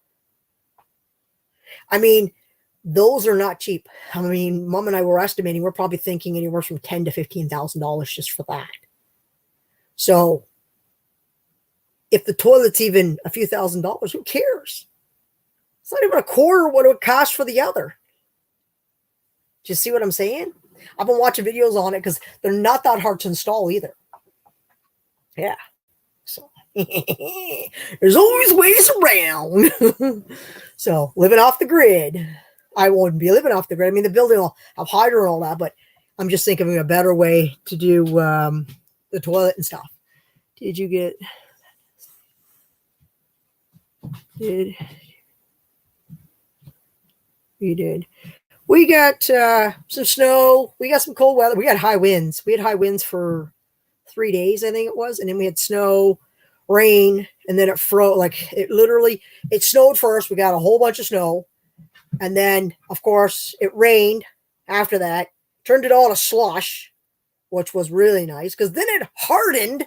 I mean, those are not cheap. I mean, Mom and I were estimating, we're probably thinking anywhere from $10,000 to $15,000 just for that. So if the toilet's even a few $1,000s, who cares? It's not even a quarter what it would cost for the other. Do you see what I'm saying? I've been watching videos on it because they're not that hard to install either. Yeah. So there's always ways around. So living off the grid. I wouldn't be living off the grid. I mean, the building will have hydro and all that, but I'm just thinking of a better way to do the toilet and stuff. Did you get? Did we did? We got some snow. We got some cold weather. We got high winds. We had high winds for 3 days, I think it was, and then we had snow, rain, and then it froze. Like it snowed first. We got a whole bunch of snow, and then of course it rained after that. Turned it all to slush, which was really nice because then it hardened.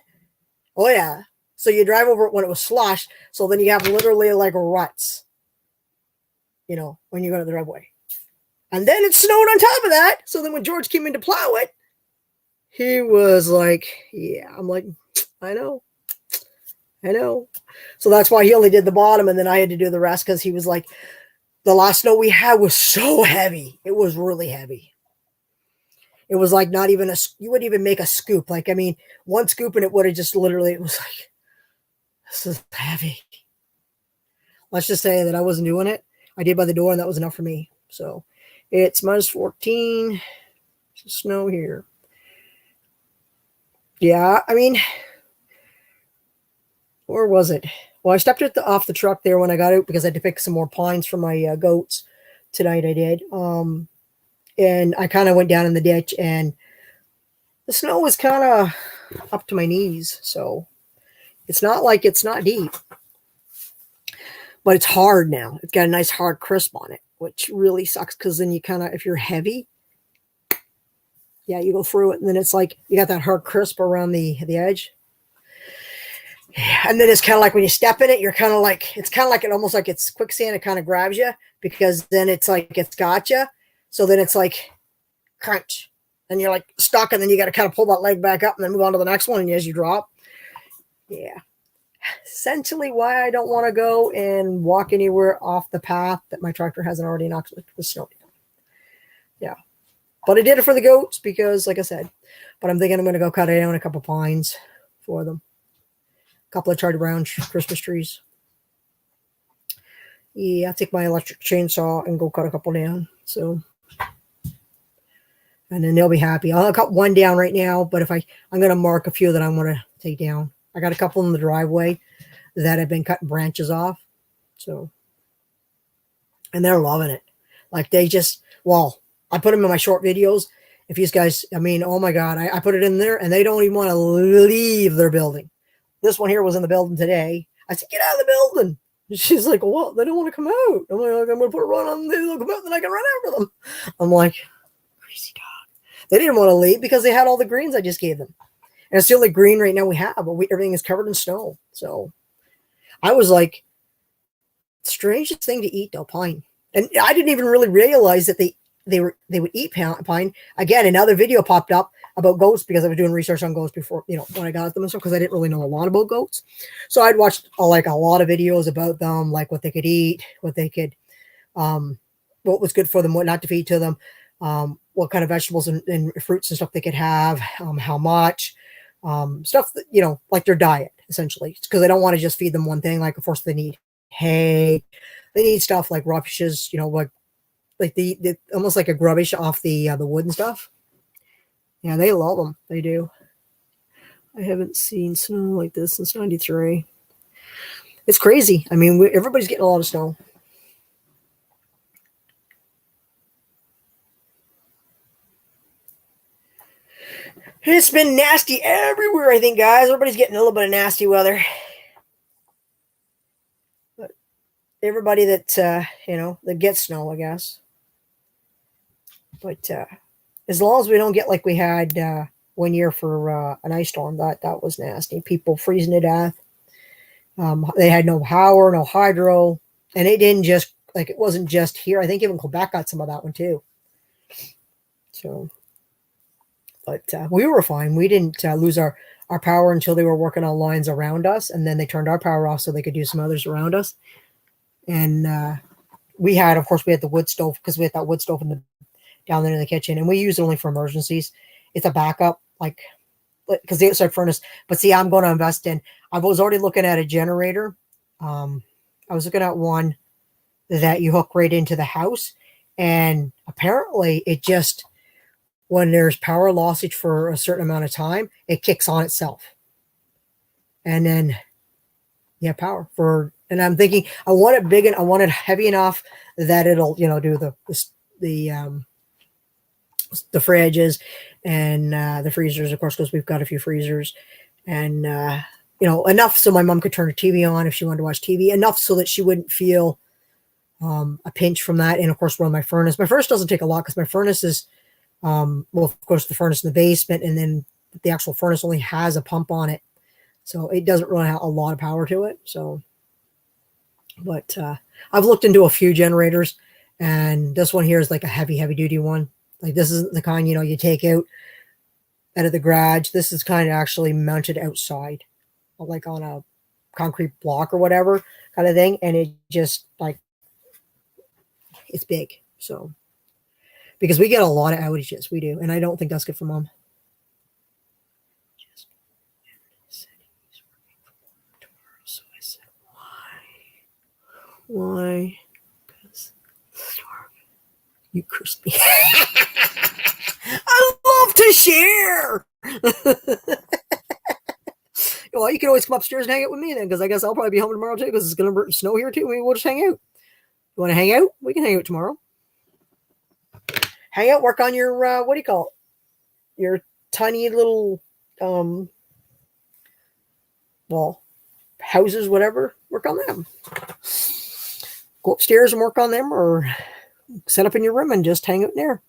Oh yeah. So you drive over it when it was slush. So then you have literally like ruts, when you go to the driveway. And then it snowed on top of that. So then when George came in to plow it, he was like, yeah, I'm like, I know. So that's why he only did the bottom. And then I had to do the rest because he was like, the last snow we had was so heavy. It was really heavy. It was like not even you wouldn't even make a scoop. Like, I mean, one scoop and it would have just literally, it was like, this is heavy. Let's just say that I wasn't doing it. I did by the door and that was enough for me. So it's -14. Snow here. Yeah, I mean, where was it? Well, I stepped off the truck there when I got out because I had to pick some more pines for my goats tonight. I did. And I kind of went down in the ditch and the snow was kind of up to my knees. So it's not like it's not deep, but it's hard now. It's got a nice hard crisp on it, which really sucks because then you kind of, if you're heavy, yeah, you go through it and then it's like you got that hard crisp around the edge. And then it's kind of like when you step in it, you're kind of like, it's kind of like it almost like it's quicksand. It kind of grabs you because then it's like it's got you. So then it's like crunch and you're like stuck and then you got to kind of pull that leg back up and then move on to the next one. And as you drop, yeah, essentially why I don't want to go and walk anywhere off the path that my tractor hasn't already knocked the snow down. Yeah. But I did it for the goats because like I said, but I'm thinking I'm going to go cut down a couple pines for them. A couple of Charlie Brown Christmas trees. Yeah, I'll take my electric chainsaw and go cut a couple down. So, and then they'll be happy. I'll cut one down right now, but if I'm going to mark a few that I want to take down. I got a couple in the driveway that have been cutting branches off. So, and they're loving it. Like they just, well, I put them in my short videos. If you guys, I mean, oh my God, I put it in there and they don't even want to leave their building. This one here was in the building today. I said, get out of the building. And she's like, well, they don't want to come out. I'm like, I'm going to put a run on them. They'll come out, then I can run after them. I'm like, crazy dog. They didn't want to leave because they had all the greens I just gave them. And it's the only green right now we have, but everything is covered in snow. So I was like, strangest thing to eat, though, pine. And I didn't even really realize that they would eat pine. Again, another video popped up about goats because I was doing research on goats before, when I got them and stuff, because I didn't really know a lot about goats. So I'd watched like a lot of videos about them, like what they could eat, what they could, what was good for them, what not to feed to them, what kind of vegetables and fruits and stuff they could have, how much, stuff that, like their diet, essentially, because they don't want to just feed them one thing. Like, of course, they need hay, they need stuff like rushes, like the almost like a grubbish off the wood and stuff. Yeah, they love them. They do. I haven't seen snow like this since '93. It's crazy. I mean, everybody's getting a lot of snow. It's been nasty everywhere, I think, guys. Everybody's getting a little bit of nasty weather. But everybody that, that gets snow, I guess. But as long as we don't get like we had 1 year for an ice storm, that was nasty. People freezing to death. They had no power, no hydro, and it didn't just like it wasn't just here. I think even Quebec got some of that one too. So But we were fine. We didn't lose our power until they were working on lines around us, and then they turned our power off so they could do some others around us. And we had, of course, we had the wood stove because we had that wood stove down there in the kitchen, and we use it only for emergencies. It's a backup, like because the outside furnace. But see, I'm going to invest in. I was already looking at a generator. I was looking at one that you hook right into the house, and apparently it just, when there's power lossage for a certain amount of time, it kicks on itself. And then you have power for, and I'm thinking I want it big and I want it heavy enough that it'll, do the fridges and the freezers, of course, because we've got a few freezers, and enough so my mom could turn her TV on if she wanted to watch TV, enough so that she wouldn't feel a pinch from that. And of course, run my furnace. My furnace doesn't take a lot because my furnace is well, of course, the furnace in the basement, and then the actual furnace only has a pump on it, so it doesn't really have a lot of power to it. So, but I've looked into a few generators, and this one here is like a heavy duty one. Like, this isn't the kind you take out of the garage. This is kind of actually mounted outside, like on a concrete block or whatever kind of thing, and it just like it's big. So, because we get a lot of outages, we do, and I don't think that's good for Mom. So I said, why? Because you cursed me. I love to share. Well, you can always come upstairs and hang out with me then, because I guess I'll probably be home tomorrow too, because it's going to snow here too. Maybe we'll just hang out. You want to hang out? We can hang out tomorrow. Hang out, work on your, what do you call it? Your tiny little, well, houses, whatever. Work on them. Go upstairs and work on them, or set up in your room and just hang out there.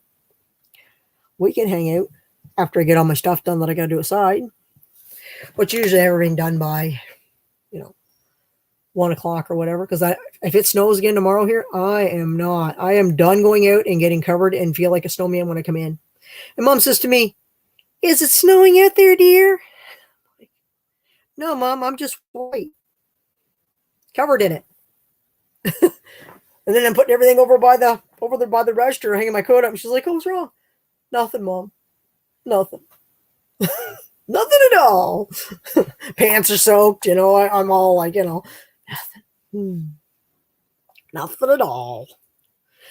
We can hang out after I get all my stuff done that I got to do aside. But usually everything done by, 1 o'clock or whatever. Because if it snows again tomorrow here, I am done going out and getting covered and feel like a snowman when I come in. And Mom says to me, "Is it snowing out there, dear?" "No, Mom, I'm just white. Covered in it." And then I'm putting everything over by the register, hanging my coat up. And she's like, "Oh, what's wrong?" "Nothing, Mom. Nothing." Nothing at all. Pants are soaked, I'm all like, nothing. Nothing at all.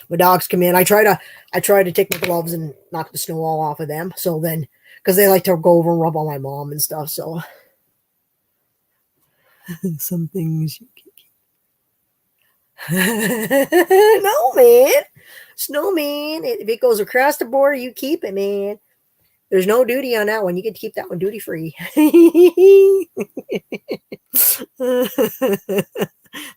My dogs come in. I try to take my gloves and knock the snow all off of them. So then, because they like to go over and rub on my mom and stuff. So some things you can keep. No, man. Snowman. If it goes across the border, you keep it, man. There's no duty on that one. You get to keep that one duty free.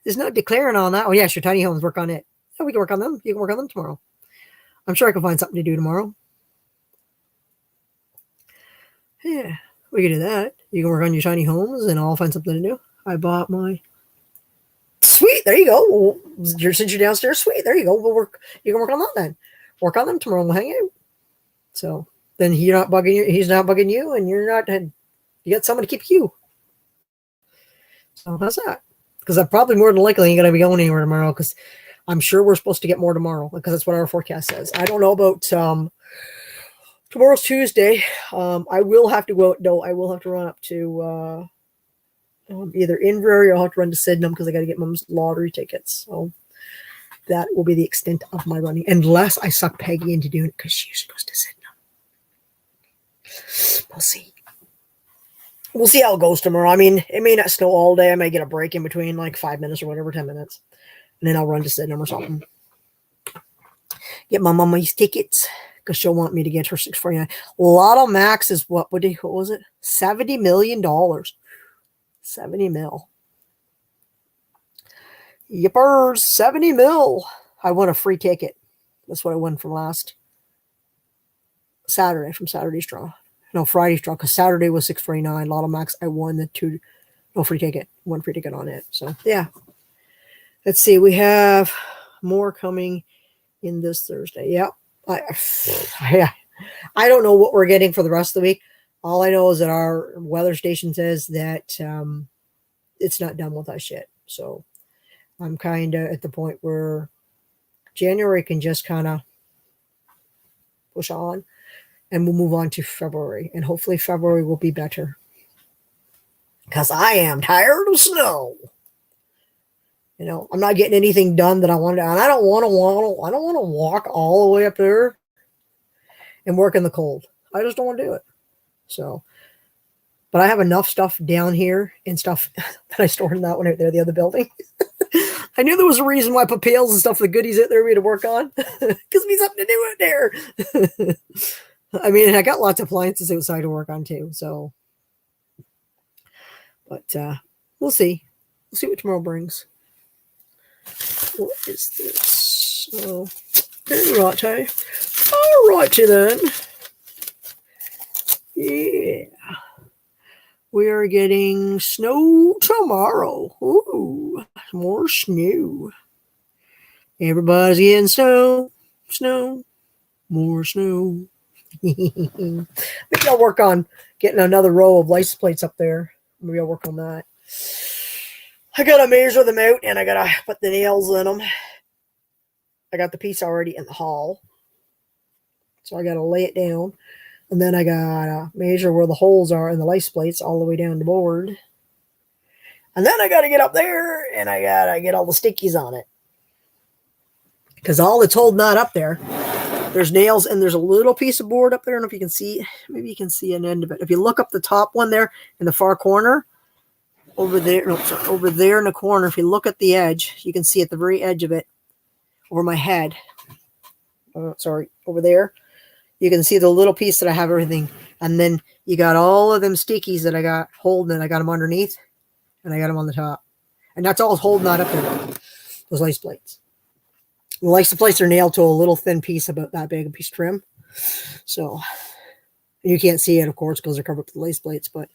There's no declaring on that. Oh, yeah, sure. Tiny homes, work on it. Yeah, we can work on them. You can work on them tomorrow. I'm sure I can find something to do tomorrow. Yeah, we can do that. You can work on your tiny homes, and I'll find something to do. I bought my. Sweet. There you go. Well, since you're downstairs, sweet. There you go. You can work on that then. Work on them tomorrow. We'll hang out. So. Then he's not bugging you, and you're not. You got someone to keep you. So how's that? Because I'm probably more than likely ain't gonna be going anywhere tomorrow. Because I'm sure we're supposed to get more tomorrow. Because that's what our forecast says. I don't know about tomorrow's Tuesday. I will have to go out. No, I will have to run up to either Inverary or I'll have to run to Sydenham because I got to get Mom's lottery tickets. So that will be the extent of my running, unless I suck Peggy into doing it because she usually goes to Sydenham. We'll see. We'll see how it goes tomorrow. I mean, it may not snow all day. I may get a break in between, like 5 minutes or whatever, 10 minutes. And then I'll run to Sydenham or something. Get my mom these tickets because she'll want me to get her $649. Lotto Max is what was it? $70 million. 70 mil. Yippers, 70 mil. I won a free ticket. That's what I won from last Saturday, from Saturday's draw. No, Friday's draw, because Saturday was $649. Lotto Max, I won the no free ticket. One free ticket on it. So, yeah. Let's see. We have more coming in this Thursday. Yep. I don't know what we're getting for the rest of the week. All I know is that our weather station says that it's not done with us yet. So I'm kind of at the point where January can just kind of push on, and we'll move on to February. And hopefully February will be better. Because I am tired of snow. You know, I'm not getting anything done that I want to, and I don't want to walk all the way up there and work in the cold. I just don't want to do it. So, but I have enough stuff down here and stuff that I stored in that one out there, the other building. I knew there was a reason why I put pails and stuff, the goodies out there we had to work on, because we something to do out there. I mean, I got lots of appliances outside to work on too. So, but we'll see. We'll see what tomorrow brings. What is this? Oh, righto. All righty then. Yeah. We are getting snow tomorrow. Ooh, more snow. Everybody's getting snow, more snow. Maybe I'll work on getting another row of license plates up there. Maybe I'll work on that. I gotta measure them out and I gotta put the nails in them. I got the piece already in the hall. So I gotta lay it down. And then I gotta measure where the holes are in the license plates all the way down the board. And then I gotta get up there and I gotta get all the stickies on it. Because all that's holding that up there, there's nails and there's a little piece of board up there. I don't know if you can see, maybe you can see an end of it. If you look up the top one there in the far corner, over there in the corner, if you look at the edge, you can see at the very edge of it, over my head, over there, you can see the little piece that I have everything. And then you got all of them stickies that I got holding it. I got them underneath and I got them on the top. And that's all holding that up there, those license plates. The license plates are nailed to a little thin piece, about that big, a piece of trim. So you can't see it, of course, because they're covered up with the license plates, but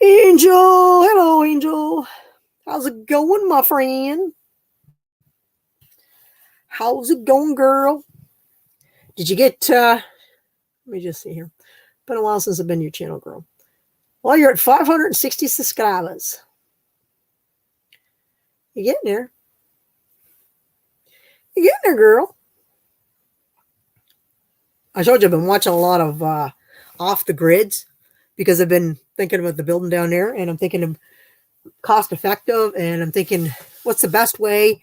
Angel, hello, Angel. How's it going, my friend? How's it going, girl? Did you get, let me just see here. Been a while since I've been to your channel, girl. Well, you're at 560 subscribers. You getting there. You getting there, girl. I told you I've been watching a lot of Off the Grids because I've been thinking about the building down there, and I'm thinking of cost effective, and I'm thinking what's the best way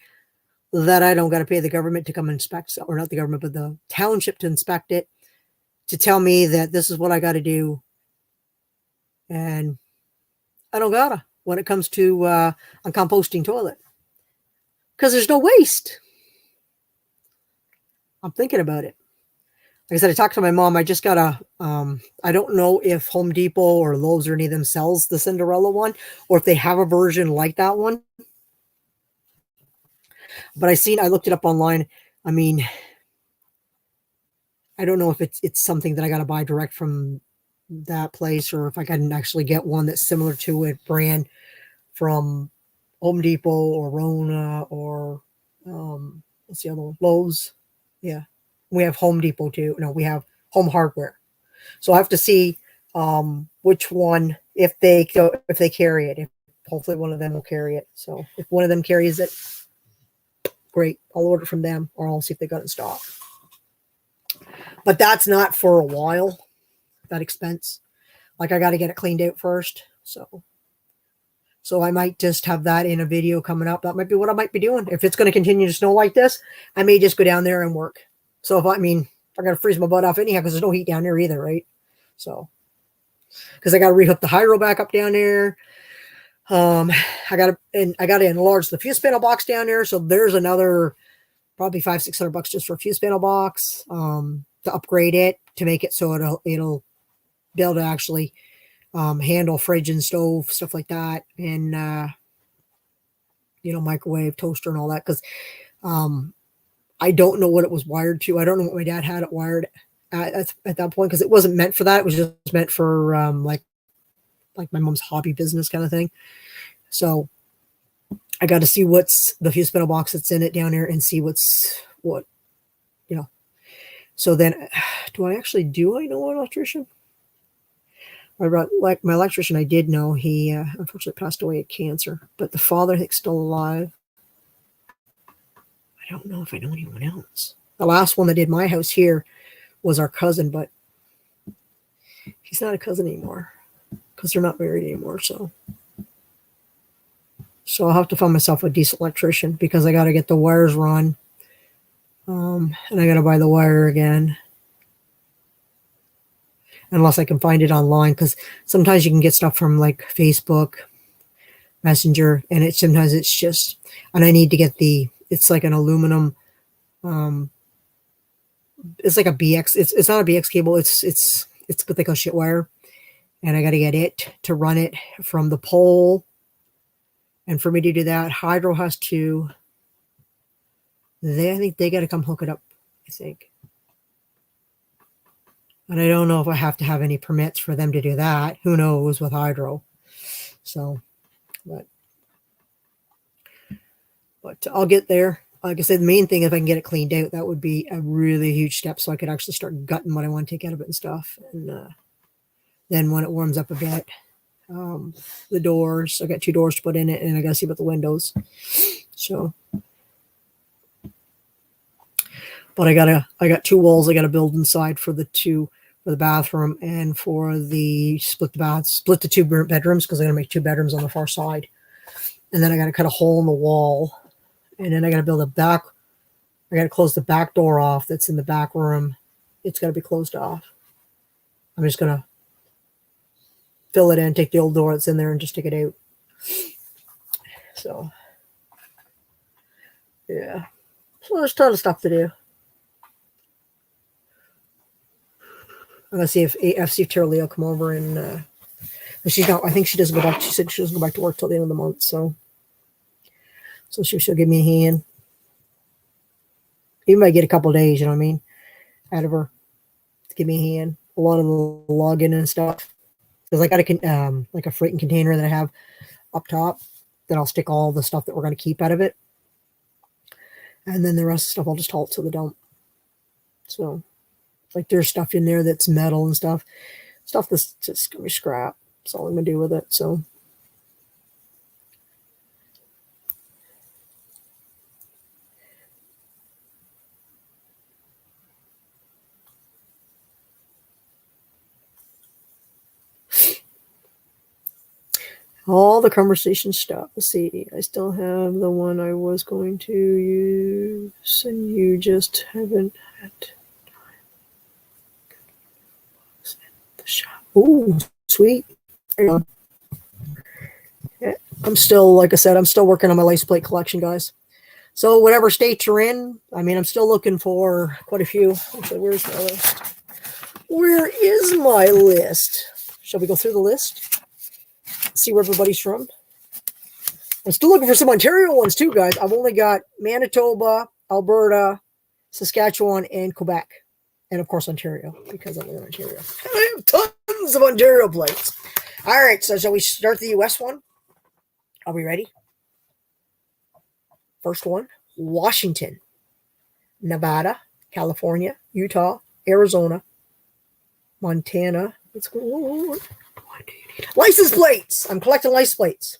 that I don't got to pay the government to come inspect, or not the government, but the township to inspect it, to tell me that this is what I got to do. And I don't gotta when it comes to a composting toilet, because there's no waste. I'm thinking about it. Like I said, I talked to my mom. I just got I don't know if Home Depot or Lowe's or any of them sells the Cinderella one, or if they have a version like that one. But I looked it up online. I mean, I don't know if it's something that I got to buy direct from that place, or if I can actually get one that's similar to a brand from Home Depot or Rona or what's the other one? Lowe's. Yeah. We have Home Depot too. No, we have Home Hardware. So I have to see which one, if they carry it. If hopefully one of them will carry it. So if one of them carries it, great. I'll order from them, or I'll see if they got it in stock. But that's not for a while, that expense. Like I got to get it cleaned out first. So I might just have that in a video coming up. That might be what I might be doing. If it's going to continue to snow like this, I may just go down there and work. So if I got to freeze my butt off anyhow, because there's no heat down there either, right? So, because I got to rehook the hydro back up down there. I got to enlarge the fuse panel box down there. So there's another probably $500-600 just for a fuse panel box to upgrade it, to make it so it'll be able to actually handle fridge and stove, stuff like that, and microwave, toaster, and all that. Because I don't know what it was wired to. I don't know what my dad had it wired at that point, because it wasn't meant for that. It was just meant for like my mom's hobby business kind of thing. So I got to see what's the fuse panel box that's in it down there, and see what So then, do I know an electrician? Like my electrician, I did know. He unfortunately passed away of cancer, but the father, I think, still alive. I don't know if I know anyone else. The last one that did my house here was our cousin, but he's not a cousin anymore because they're not married anymore. So I'll have to find myself a decent electrician because I got to get the wires run. And I got to buy the wire again. Unless I can find it online, because sometimes you can get stuff from like Facebook Messenger, and sometimes it's just, and I need to get it's like an aluminum, it's like a BX, it's not a BX cable, it's what they call shit wire, and I got to get it to run it from the pole. And for me to do that, Hydro has to, I think they got to come hook it up, I think. And I don't know if I have to have any permits for them to do that. Who knows with Hydro. So, but I'll get there. Like I said, the main thing, if I can get it cleaned out, that would be a really huge step so I could actually start gutting what I want to take out of it and stuff. And then when it warms up a bit, the doors, I got 2 doors to put in it, and I got to see about the windows. So, but I got 2 walls I got to build inside for the bathroom and for the split the 2 bedrooms, because I'm going to make 2 bedrooms on the far side. And then I got to cut a hole in the wall, and then I got to build I got to close the back door off that's in the back room. It's got to be closed off. I'm just going to fill it in, take the old door that's in there and just take it out. So, yeah. So there's a ton of stuff to do. I'm gonna see if Terry will come over, and she's not. I think she doesn't go back. She said she doesn't go back to work till the end of the month. So she'll give me a hand. Even if I get a couple of days, you know what I mean, out of her to give me a hand. A lot of the login and stuff, because I got like a freight container that I have up top that I'll stick all the stuff that we're going to keep out of it, and then the rest of the stuff I'll just haul it to the dump. So. Like there's stuff in there that's metal and stuff that's just gonna be scrap. That's all I'm gonna do with it. So all the conversation stuff. Let's see. I still have the one I was going to use, and you just haven't had. Oh, sweet. Yeah, I'm still, like I said, I'm still working on my license plate collection, guys. So whatever state you're in, I mean, I'm still looking for quite a few. Okay, where's my list? Where is my list? Shall we go through the list? See where everybody's from? I'm still looking for some Ontario ones too, guys. I've only got Manitoba, Alberta, Saskatchewan, and Quebec. And of course, Ontario, because I live in Ontario. I have tons of Ontario plates. All right, so shall we start the US one? Are we ready? First one, Washington, Nevada, California, Utah, Arizona, Montana. Let's go. What do you need? License plates. I'm collecting license plates.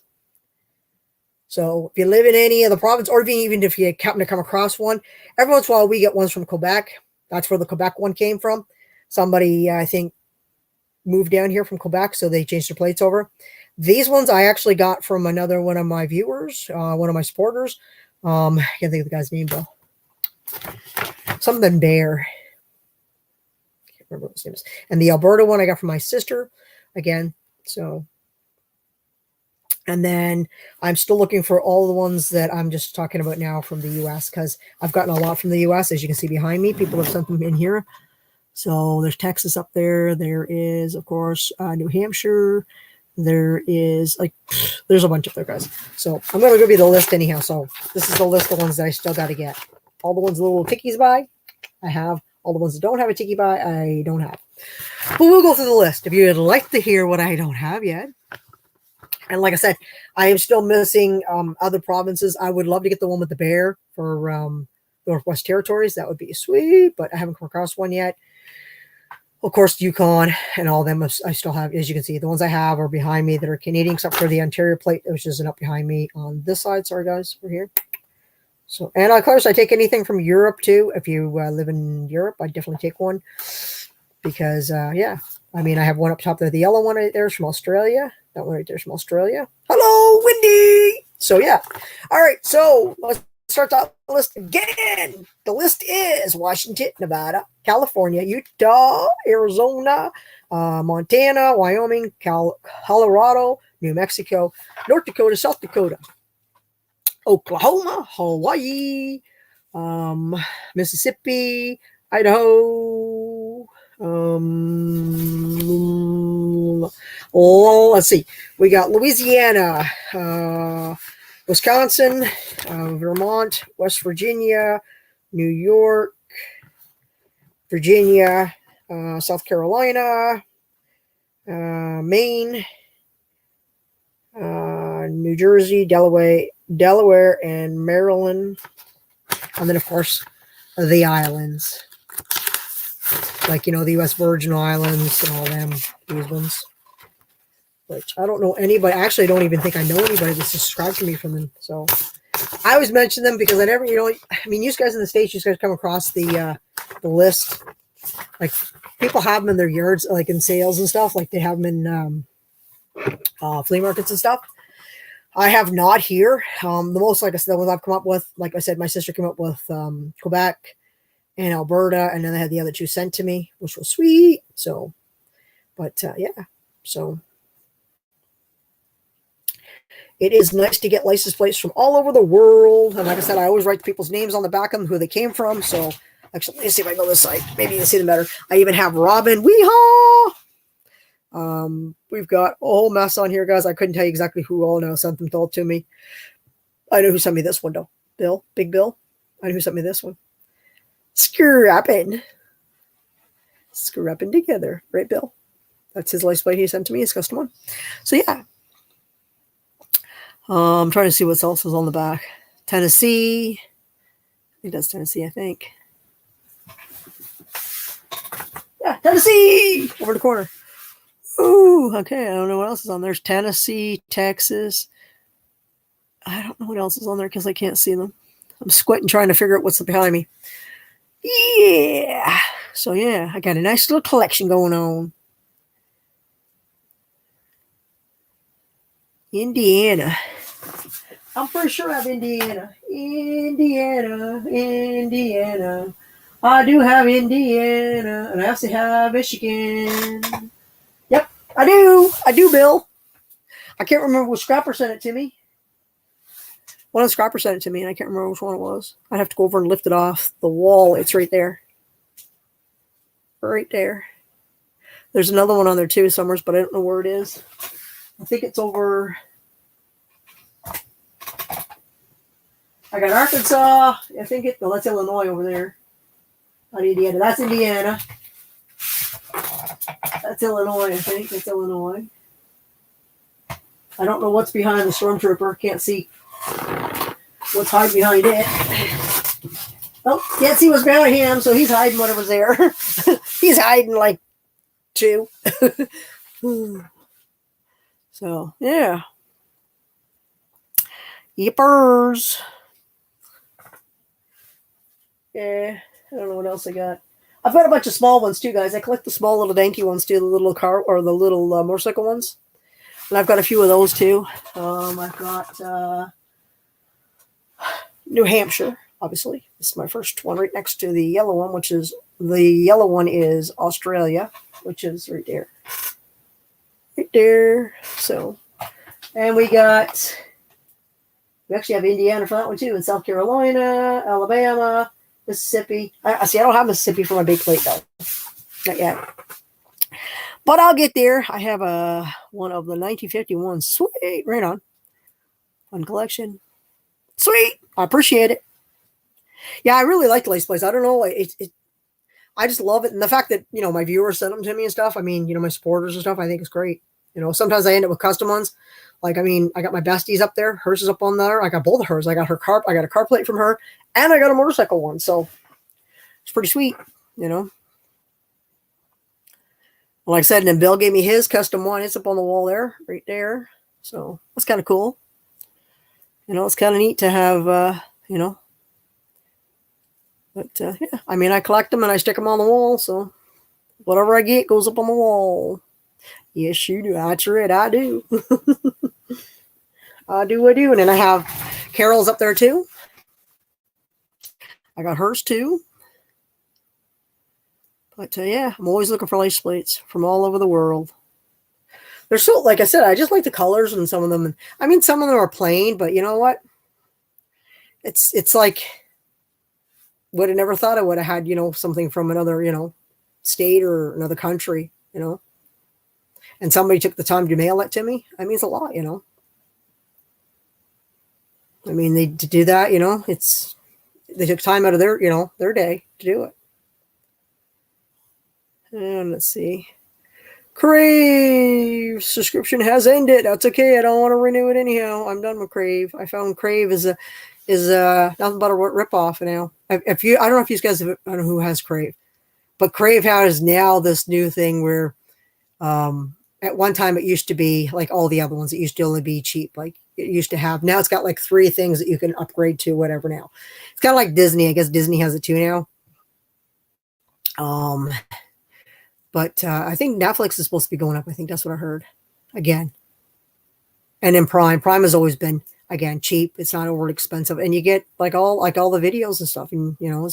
So if you live in any of the province, or even if you happen to come across one, every once in a while we get ones from Quebec. That's where the Quebec one came from. Somebody, I think, moved down here from Quebec, so they changed their plates over. These ones I actually got from another one of my viewers, one of my supporters. I can't think of the guy's name, though. Something Bear. I can't remember what his name is. And the Alberta one I got from my sister, again. So, and then I'm still looking for all the ones that I'm just talking about now from the U.S., because I've gotten a lot from the U.S., as you can see behind me. People have sent them in here. So there's Texas up there. There is, of course, New Hampshire. There is, there's a bunch up there, guys. So I'm going to give you the list anyhow. So this is the list of ones that I still got to get. All the ones with little tickies by, I have. All the ones that don't have a tiki by, I don't have. But we'll go through the list if you would like to hear what I don't have yet. And like I said, I am still missing other provinces. I would love to get the one with the bear for Northwest Territories. That would be sweet, but I haven't come across one yet. Of course, Yukon and all of them I still have, as you can see, the ones I have are behind me that are Canadian, except for the Ontario plate, which isn't up behind me on this side. Sorry, guys, we're here. So, and of course, I take anything from Europe too. If you live in Europe, I definitely take one because, yeah, I mean, I have one up top there. The yellow one right there is from Australia. That one right there is from Australia. Hello, Wendy. So, yeah. All right. So, let's start that list again. The list is Washington, Nevada, California, Utah, Arizona, Montana, Wyoming, Colorado, New Mexico, North Dakota, South Dakota, Oklahoma, Hawaii, Mississippi, Idaho. Let's see. We got Louisiana, Wisconsin, Vermont, West Virginia, New York, Virginia, South Carolina, Maine, New Jersey, Delaware, and Maryland. And then, of course, the islands. Like, the U.S. Virgin Islands and all them, these ones. Which I don't know anybody. Actually, I don't even think I know anybody that's subscribed to me from them. So I always mention them because I never, you guys in the States, you guys come across the list. Like, people have them in their yards, like in sales and stuff. Like, they have them in flea markets and stuff. I have not here. The most, like I said, the ones I've come up with, like I said, my sister came up with Quebec and Alberta, and then they had the other two sent to me, which was sweet. So, but yeah, so it is nice to get license plates from all over the world. And like I said, I always write people's names on the back of them, who they came from. So actually, let me see if I go this side. Maybe you can see them better. I even have Robin. Weehaw! We've got a whole mess on here, guys. I couldn't tell you exactly who all now sent them told to me. I know who sent me this one, though. Bill, Big Bill. I know who sent me this one. Scrapping together, right, Bill? That's his license plate he sent to me, his custom one. So yeah, I'm trying to see what else is on the back. Tennessee, I think that's Tennessee. I think, yeah, Tennessee over the corner. Ooh, okay. I don't know what else is on there. There's Tennessee, Texas. I don't know what else is on there because I can't see them. I'm squinting trying to figure out what's behind me. Yeah. So, yeah, I got a nice little collection going on. Indiana. I'm pretty sure I have Indiana. Indiana. I do have Indiana. And I also have Michigan. Yep, I do. I do, Bill. I can't remember which scrapper sent it to me. One of the scrappers sent it to me, and I can't remember which one it was. I'd have to go over and lift it off the wall. It's right there. Right there. There's another one on there too somewhere, but I don't know where it is. I think it's over. I got Arkansas. I think no, that's Illinois over there. Not Indiana. That's Indiana. That's Illinois, I think. That's Illinois. I don't know what's behind the Stormtrooper. Can't see what's hiding behind it. Oh, can't see what's behind him, so he's hiding whatever's there. He's hiding like two. So, yeah. Yippers. Yeah, I don't know what else I got. I've got a bunch of small ones too, guys. I collect the small little dainty ones too, the little car or the little motorcycle ones. And I've got a few of those too. I've got New Hampshire, obviously. This is my first one right next to the yellow one, which is the yellow one is Australia, which is right there. Right there. So, and we actually have Indiana for that one too, and South Carolina, Alabama, Mississippi. I don't have Mississippi for my big plate though. Not yet. But I'll get there. I have one of the 1951. Sweet. Right on. Fun collection. Sweet. I appreciate it. Yeah, I really like the lace plates. I don't know. I just love it. And the fact that, my viewers send them to me and stuff. I mean, my supporters and stuff, I think it's great. Sometimes I end up with custom ones. Like, I mean, I got my besties up there. Hers is up on there. I got both of hers. I got a car plate from her, and I got a motorcycle one. So it's pretty sweet, you know. Like I said, and then Bill gave me his custom one. It's up on the wall there, right there. So that's kind of cool. You know, it's kind of neat to have, you know. But yeah, I mean, I collect them and I stick them on the wall. So whatever I get goes up on the wall. Yes, you do. That's right. I do. I do. And then I have Carol's up there too. I got hers too. But yeah, I'm always looking for license plates from all over the world. They're so, like I said, I just like the colors and some of them. I mean, some of them are plain, but you know what? It's like, would have never thought I would have had, you know, something from another, you know, state or another country, you know. And somebody took the time to mail it to me. That means a lot, you know. I mean, they to do that, you know, they took time out of their, you know, their day to do it. And let's see. Crave subscription has ended. That's okay. I don't want to renew it anyhow. I'm done with Crave. I found Crave is nothing but a ripoff now. I don't know if you guys have, I don't know who has Crave, but Crave has now this new thing where, at one time it used to be like all the other ones. It used to only be cheap. Like it used to have. Now it's got like 3 things that you can upgrade to, whatever. Now it's kind of like Disney. I guess Disney has it too now. But I think Netflix is supposed to be going up. I think that's what I heard again. And then Prime has always been, again, cheap. It's not overly expensive, and you get like all the videos and stuff. And you know,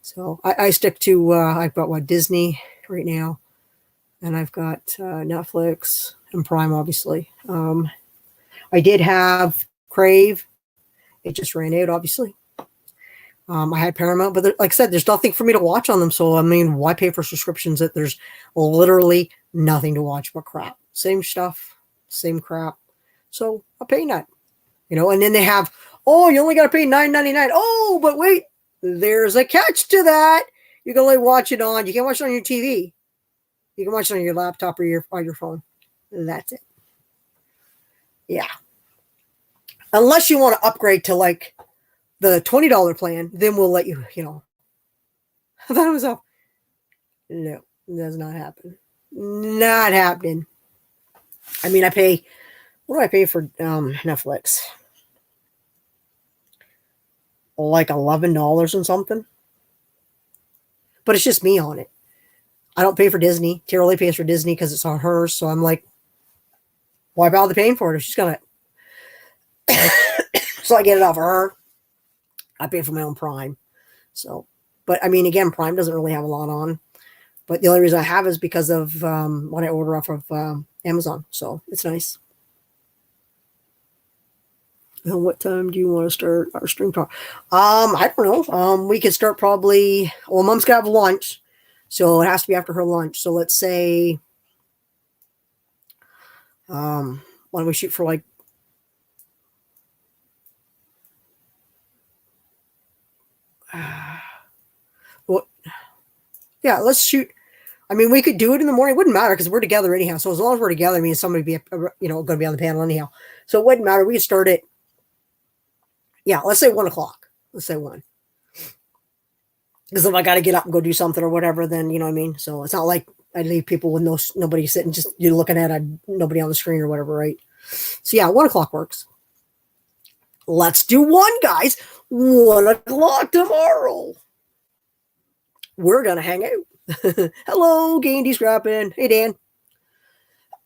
so I stick to I've got Disney right now, and I've got Netflix and Prime, obviously. I did have Crave. It just ran out, obviously. I had Paramount, but like I said, there's nothing for me to watch on them. So, I mean, why pay for subscriptions that there's literally nothing to watch but crap? Same stuff, same crap. So I'm paying that, you know, and then they have, oh, you only got to pay $9.99. Oh, but wait, there's a catch to that. You can only watch it on, you can't watch it on your TV. You can watch it on your laptop or your phone. That's it. Yeah. Unless you want to upgrade to like the $20 plan, then we'll let you, you know. I thought it was up. No, it does not happen. Not happening. I mean, what do I pay for Netflix? Like $11 and something. But it's just me on it. I don't pay for Disney. Tara Lee pays for Disney because it's on hers. So I'm like, why bother paying for it if she's gonna? So I get it off of her. I pay for my own Prime. So, but I mean, again, Prime doesn't really have a lot on. But the only reason I have is because of what I order off of Amazon. So it's nice. And what time do you want to start our stream talk? I don't know. We could start probably. Well, Mom's got to have lunch, so it has to be after her lunch. So let's say, why don't we shoot for like? What? Yeah, let's shoot. I mean, we could do it in the morning. It wouldn't matter because we're together anyhow. So as long as we're together, I mean, somebody be, you know, going to be on the panel anyhow. So it wouldn't matter. We could start it. Yeah, let's say 1:00. Let's say 1. Because if I got to get up and go do something or whatever, then you know what I mean. So it's not like I leave people with nobody sitting, just you're looking at nobody on the screen or whatever, right? So yeah, 1:00 works. Let's do 1, guys. 1:00 tomorrow. We're gonna hang out. Hello, Gandy Scrappin. Hey, Dan.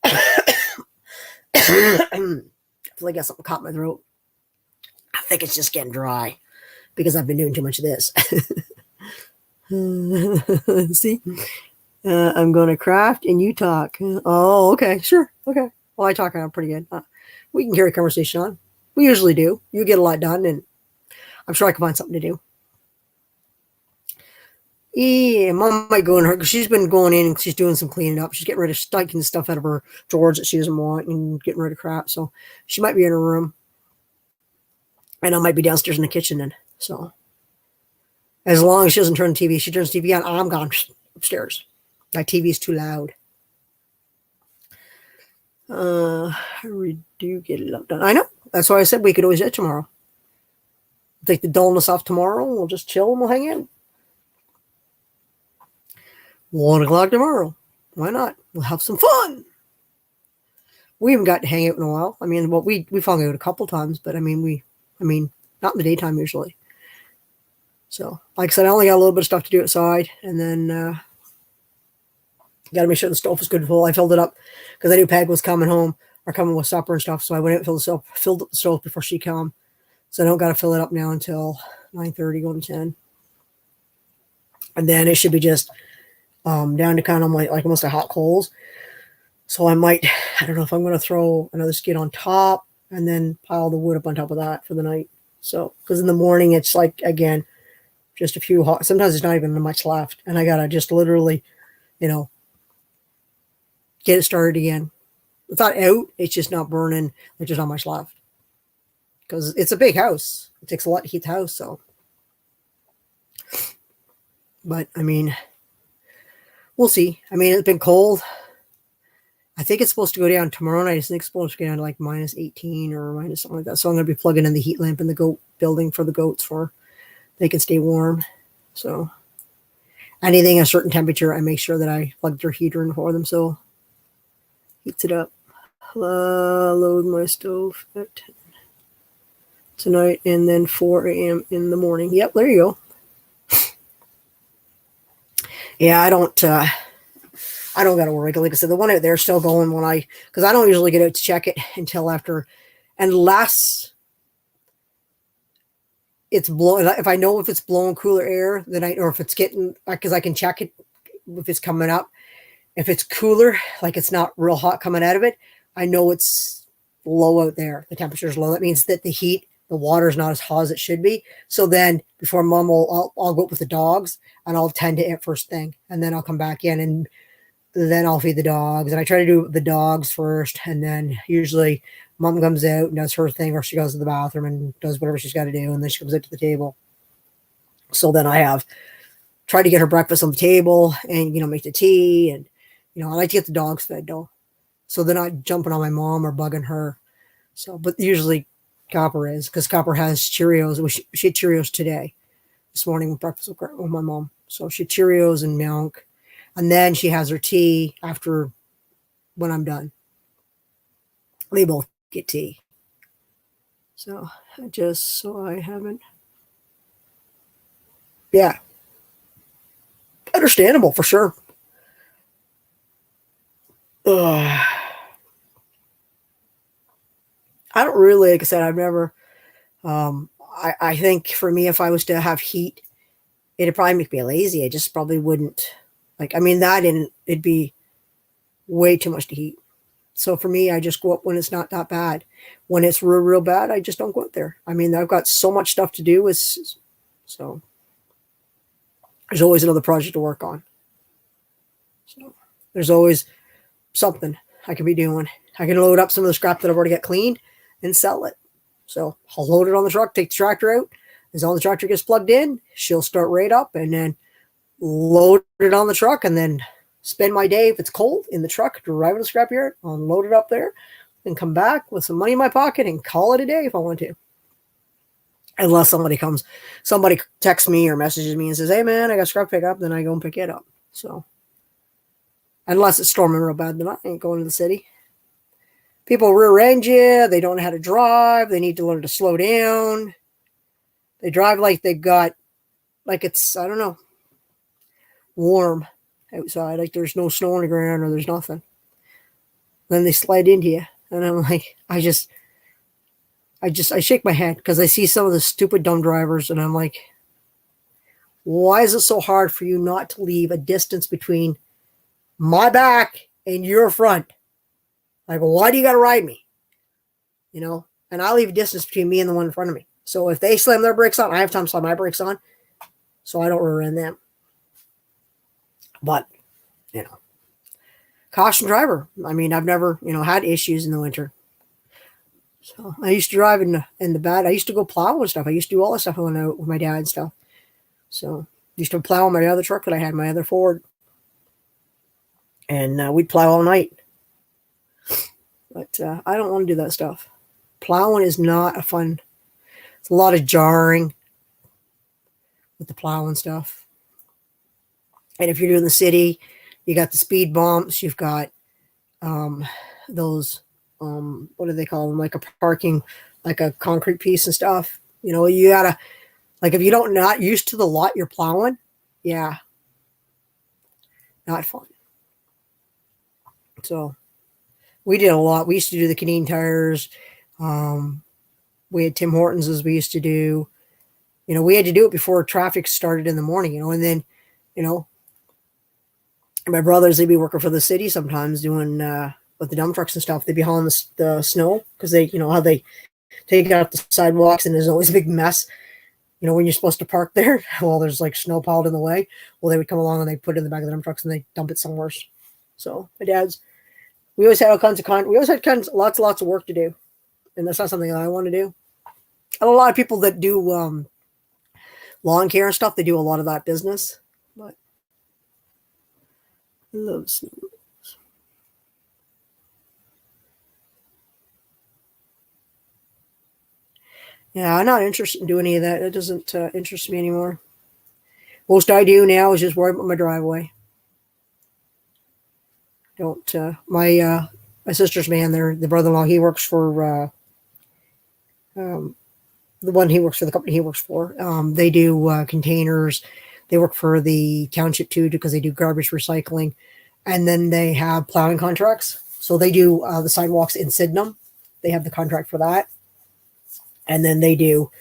I feel like I got something caught in my throat. I think it's just getting dry because I've been doing too much of this. See, I'm going to craft and you talk. Oh, okay, sure, okay. Well, I talk around pretty good. We can carry a conversation on. We usually do. You get a lot done, and I'm sure I can find something to do. Yeah, Mom might go in her because she's been going in and she's doing some cleaning up. She's getting rid of taking stuff out of her drawers that she doesn't want and getting rid of crap. So she might be in her room, and I might be downstairs in the kitchen then. So as long as she doesn't turn the TV, she turns the TV on. I'm gone upstairs. My TV is too loud. We do get it up done. I know. That's why I said we could always hit tomorrow. Take the dullness off tomorrow. We'll just chill and we'll hang out. 1 o'clock tomorrow. Why not? We'll have some fun. We haven't got to hang out in a while. I mean, well, we've hung out a couple times, but I mean, not in the daytime usually. So, like I said, I only got a little bit of stuff to do outside, and then got to make sure the stove is good full. I filled it up because I knew Peg was coming home or coming with supper and stuff. So I went out and filled up the stove before she come. So I don't got to fill it up now until 9:30, going to 10. And then it should be just down to kind of like almost a hot coals. So I don't know if I'm going to throw another skid on top and then pile the wood up on top of that for the night. So, because in the morning, it's like, again, just a few hot, sometimes there's not even much left. And I got to just literally, get it started again. It's not out, it's just not burning. There's just not much left. Because it's a big house. It takes a lot to heat the house, so. But, I mean, we'll see. I mean, it's been cold. I think it's supposed to go down tomorrow night. I think it's supposed to go down to like minus 18 or minus something like that. So I'm going to be plugging in the heat lamp in the goat building for the goats for they can stay warm. So anything a certain temperature, I make sure that I plug their heater in for them so heats it up. Load my stove at 10 tonight and then 4 a.m. in the morning. Yep, there you go. Yeah, I don't got to worry. Like I said, the one out there is still going because I don't usually get out to check it until after, unless it's blowing. If I know if it's blowing cooler air, or if it's getting, because I can check it if it's coming up. If it's cooler, like it's not real hot coming out of it, I know it's low out there. The temperature is low. That means that the water is not as hot as it should be. So then before Mom I'll go up with the dogs and I'll tend to it first thing. And then I'll come back in and then I'll feed the dogs. And I try to do the dogs first. And then usually Mom comes out and does her thing, or she goes to the bathroom and does whatever she's got to do. And then she comes out to the table. So then I have tried to get her breakfast on the table and, make the tea. And, I like to get the dogs fed though. So they're not jumping on my mom or bugging her. So, but usually Copper is, because Copper has Cheerios. She had Cheerios today, this morning with breakfast with my mom. So she had Cheerios and milk. And then she has her tea after when I'm done. They both get tea. So I haven't. Yeah. Understandable for sure. I don't really, like I said, I've never, I think for me, if I was to have heat, it'd probably make me lazy. I just probably wouldn't it'd be way too much to heat. So for me, I just go up when it's not that bad. When it's real, real bad, I just don't go out there. I mean, I've got so much stuff to do so there's always another project to work on. So there's always something I can be doing. I can load up some of the scrap that I've already got cleaned and sell it. So I'll load it on the truck, take the tractor out. As all the tractor gets plugged in, she'll start right up and then load it on the truck and then spend my day, if it's cold, in the truck, drive to the scrapyard, unload it up there, and come back with some money in my pocket and call it a day if I want to. Unless somebody texts me or messages me and says, hey man, I got scrap pick up, then I go and pick it up. So unless it's storming real bad, then I ain't going to the city. People rear end you. They don't know how to drive. They need to learn to slow down. They drive like it's, I don't know, warm outside. Like there's no snow on the ground or there's nothing. Then they slide into you. And I'm like, I shake my head because I see some of the stupid dumb drivers and I'm like, why is it so hard for you not to leave a distance between my back and your front? Like, why do you got to ride me? And I leave a distance between me and the one in front of me. So if they slam their brakes on, I have time to slam my brakes on. So I don't rear end them. But, caution driver. I mean, I've never, had issues in the winter. So I used to drive in the bad. I used to go plow and stuff. I used to do all that stuff when I went out with my dad and stuff. So I used to plow on my other truck that I had, my other Ford. And we'd plow all night. But I don't want to do that stuff. Plowing is not a fun. It's a lot of jarring with the plowing stuff. And if you're doing the city, you got the speed bumps. You've got those what do they call them? Like a parking, like a concrete piece and stuff. You know, you gotta like if you don't not used to the lot you're plowing, yeah, not fun. So we did a lot. We used to do the Canadian Tires. We had Tim Hortons as we used to do. You know, we had to do it before traffic started in the morning. You know, and then, you know, my brothers, they'd be working for the city sometimes doing with the dump trucks and stuff. They'd be hauling the snow because they, you know, how they take it off the sidewalks and there's always a big mess. You know, when you're supposed to park there, well, there's like snow piled in the way. Well, they would come along and they put it in the back of the dump trucks and they dump it somewhere. So my dad's, we always had all kinds of we always had lots of work to do, and that's not something that I want to do. And a lot of people that do lawn care and stuff, they do a lot of that business. But I love snow. Yeah, I'm not interested in doing any of that. It doesn't interest me anymore. Most I do now is just worry about my driveway. Don't my sister's man there, the brother-in-law, he works for the one he works for, the company he works for. They do containers. They work for the township too because they do garbage recycling, and then they have plowing contracts. So they do the sidewalks in Sydenham. They have the contract for that, and then they do.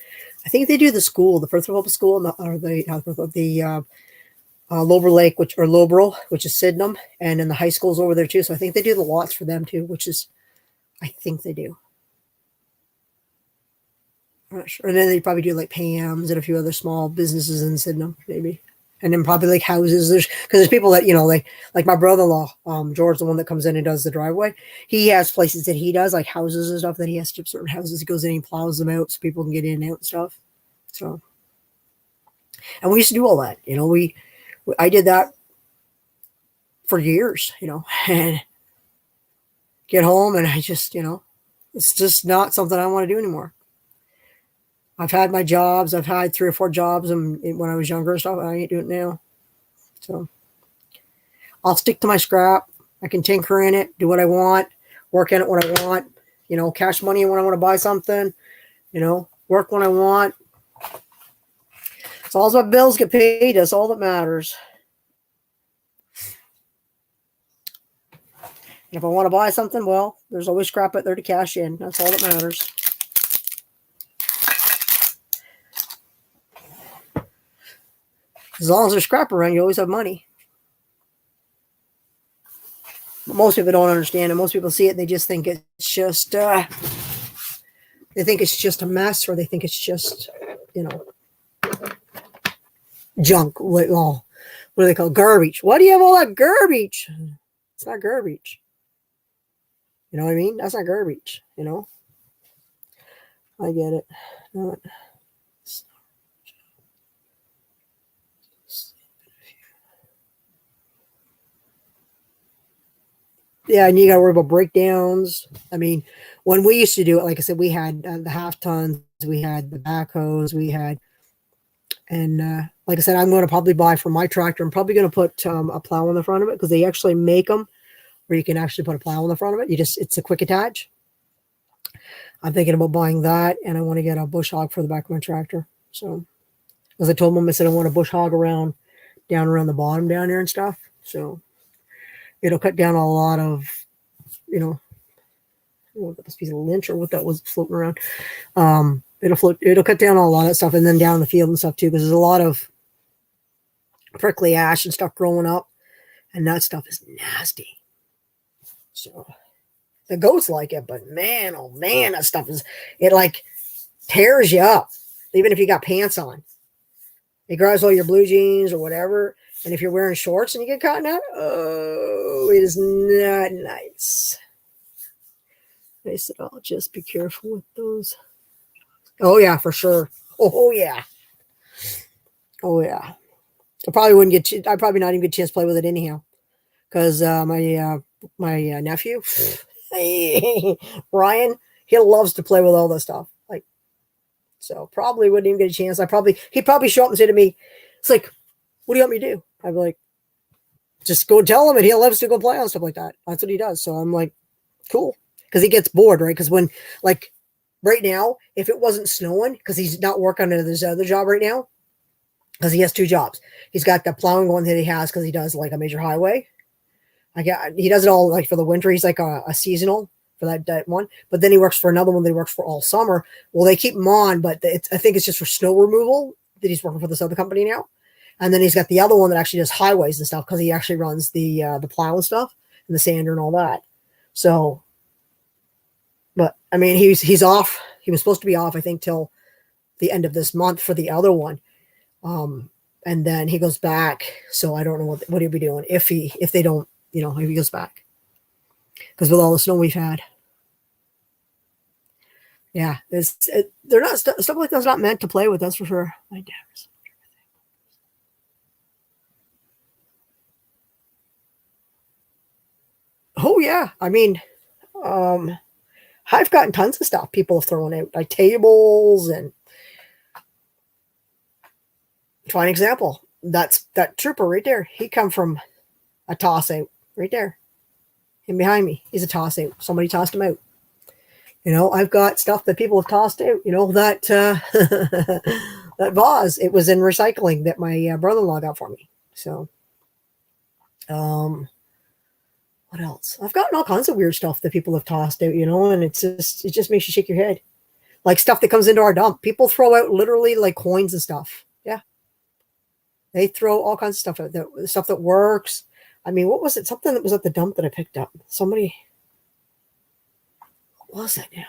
I think they do the school, the Firth Republic School, or the Lober Lake, or Lobro, which is Sydenham, and then the high school's over there too. So I think they do the lots for them too, which is, I think they do. I'm not sure. And then they probably do like Pam's and a few other small businesses in Sydenham, maybe. And then probably like houses. There's people that, you know, like my brother-in-law, George, the one that comes in and does the driveway. He has places that he does, like houses and stuff that he has to certain houses. He goes in and he plows them out so people can get in and out and stuff. So, and we used to do all that, you know, I did that for years, you know, and get home and I just, you know, it's just not something I want to do anymore. I've had my jobs. I've had 3 or 4 jobs when I was younger and stuff. I ain't doing it now. So I'll stick to my scrap. I can tinker in it, do what I want, work in it when I want, you know, cash money when I want to buy something, you know, work when I want. As long as my bills get paid, that's all that matters. And if I want to buy something, well, there's always scrap out there to cash in. That's all that matters. As long as there's scrap around, you always have money. But most people don't understand it. Most people see it and they just think it's just they think it's just a mess, or they think it's just, you know, junk. Like, oh, what do they call garbage? Why do you have all that garbage? It's not garbage. You know what I mean? That's not garbage, you know? I get it. No. Yeah, and you got to worry about breakdowns. I mean, when we used to do it, like I said, we had the half tons, we had the backhoes, we had, and like I said, I'm going to probably buy for my tractor. I'm probably going to put a plow on the front of it because they actually make them where you can actually put a plow on the front of it. It's a quick attach. I'm thinking about buying that, and I want to get a bush hog for the back of my tractor. So, as I told them, I said I want a bush hog down around the bottom down there and stuff. So it'll cut down a lot of, you know, what this piece of lynch or what that was floating around. It'll cut down a lot of stuff, and then down the field and stuff too, because there's a lot of prickly ash and stuff growing up, and that stuff is nasty. So the goats like it, but man, oh man, that stuff it like tears you up, even if you got pants on. It grabs all your blue jeans or whatever. And if you're wearing shorts and you get caught in that, oh, it is not nice. I said, I'll just be careful with those. Oh, yeah, for sure. Oh, yeah. Oh, yeah. I probably not even get a chance to play with it anyhow. Because my nephew, Ryan, he loves to play with all this stuff. Like, so probably wouldn't even get a chance. He'd probably show up and say to me, it's like, what do you want me to do? I'd be like, just go tell him, and he loves to go play on stuff like that. That's what he does. So I'm like, cool. Because he gets bored, right? Because when, like, right now, if it wasn't snowing, because he's not working at this other job right now, because he has 2 jobs. He's got the plowing one that he has because he does like a major highway. He does it all like for the winter. He's like a seasonal for that one, but then he works for another one that he works for all summer. Well, they keep him on, but I think it's just for snow removal that he's working for this other company now. And then he's got the other one that actually does highways and stuff because he actually runs the plow and stuff and the sander and all that. So, but I mean, he's off. He was supposed to be off, I think, till the end of this month for the other one. And then he goes back. So I don't know what he'll be doing if they don't, if he goes back. Because with all the snow we've had. Yeah, they're not stuff like that's not meant to play with. That's for sure. My dad was. Oh yeah, I mean, I've gotten tons of stuff people have thrown out, like tables and. Fine example. That's that trooper right there. He come from a toss out right there. Him behind me. He's a toss out. Somebody tossed him out. I've got stuff that people have tossed out. That that vase. It was in recycling that my brother-in-law got for me. So, what else? I've gotten all kinds of weird stuff that people have tossed out. And it just makes you shake your head. Like stuff that comes into our dump. People throw out literally like coins and stuff. Yeah. They throw all kinds of stuff out. The stuff that works. I mean, what was it? Something that was at the dump that I picked up. Somebody. What was it now?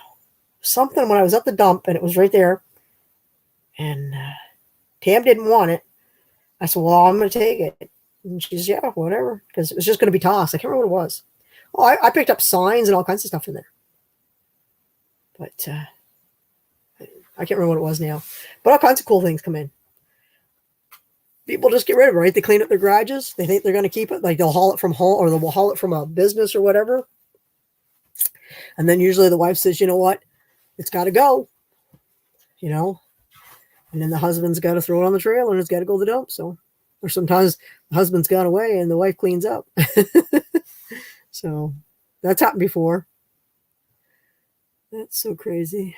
Something when I was at the dump and it was right there. And Tam didn't want it. I said, well, I'm going to take it. And she says, yeah, whatever. Because it was just going to be tossed. I can't remember what it was. Oh, I picked up signs and all kinds of stuff in there. But I can't remember what it was now. But all kinds of cool things come in. People just get rid of it, right? They clean up their garages. They think they're going to keep it. Like they'll haul it from home or they'll haul it from a business or whatever. And then usually the wife says, you know what? It's got to go. And then the husband's got to throw it on the trailer and it's got to go to the dump. So, or sometimes the husband's gone away and the wife cleans up. So that's happened before. That's so crazy.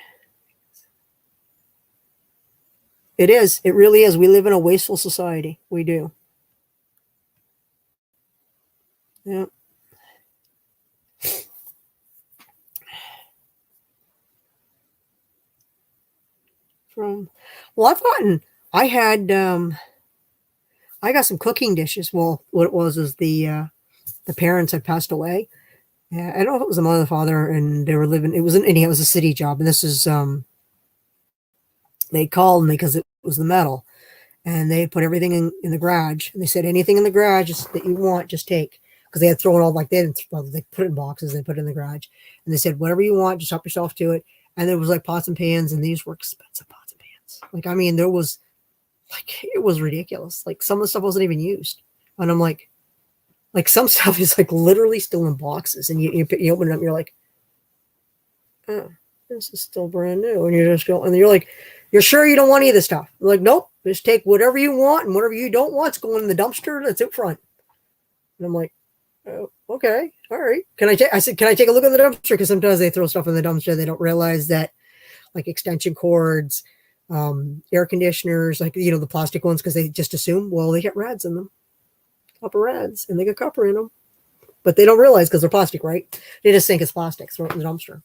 It is. It really is. We live in a wasteful society. We do. Yeah. I got some cooking dishes. Well, what it was is the parents had passed away. Yeah, I don't know if it was the mother or the father, and they were living. It was a city job, and this is they called me because it was the metal, and they put everything in the garage, and they said anything in the garage that you want, just take, because they had thrown all they put it in boxes, they put it in the garage, and they said whatever you want, just help yourself to it, and there was like pots and pans, and these were expensive pots and pans. Like I mean, there was it was ridiculous. Like some of the stuff wasn't even used, and I'm like some stuff is like literally still in boxes, and you open it up, and you're like, oh, this is still brand new, and you're just going, and you're like, you're sure you don't want any of this stuff? They're like, nope, just take whatever you want, and whatever you don't want is going in the dumpster that's out front. And I'm like, oh, okay, all right. I said, can I take a look at the dumpster? Because sometimes they throw stuff in the dumpster, they don't realize that, like extension cords, air conditioners, like the plastic ones, because they just assume, well, they get rads in them. Copper rads, and they got copper in them, but they don't realize because they're plastic, right? They just think it's plastic, throw it in the dumpster.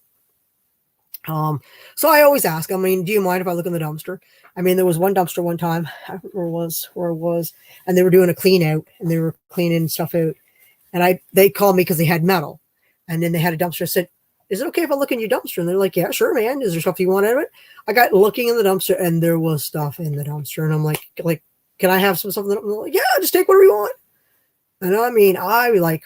So I always ask, I mean, do you mind if I look in the dumpster? I mean, there was one dumpster one time, I don't remember where it was, and they were doing a clean out, and they were cleaning stuff out, and they called me because they had metal, and then they had a dumpster. I said, is it okay if I look in your dumpster? And they're like, yeah, sure, man. Is there stuff you want out of it? I got looking in the dumpster, and there was stuff in the dumpster, and I'm like, can I have some stuff in the dumpster? And they're like, yeah, just take whatever you want. And I mean, I like,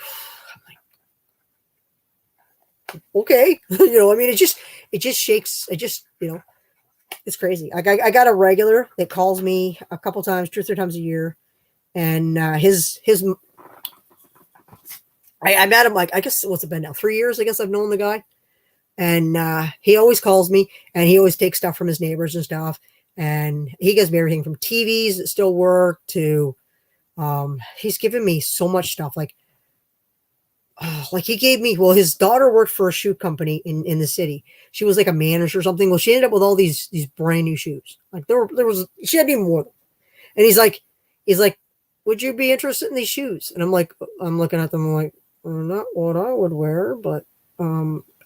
okay, I mean, it just shakes. It's crazy. I got a regular that calls me a couple times, 2 or 3 times a year, and his I met him like, I guess, what's it been now? 3 years, I guess I've known the guy. And he always calls me and he always takes stuff from his neighbors and stuff. And he gives me everything from TVs that still work to, he's given me so much stuff. Like he gave me, well, his daughter worked for a shoe company in the city. She was like a manager or something. Well, she ended up with all these brand new shoes. Like there was, she hadn't even worn them. And he's like, would you be interested in these shoes? And I'm like, I'm looking at them. I'm like, not what I would wear, but,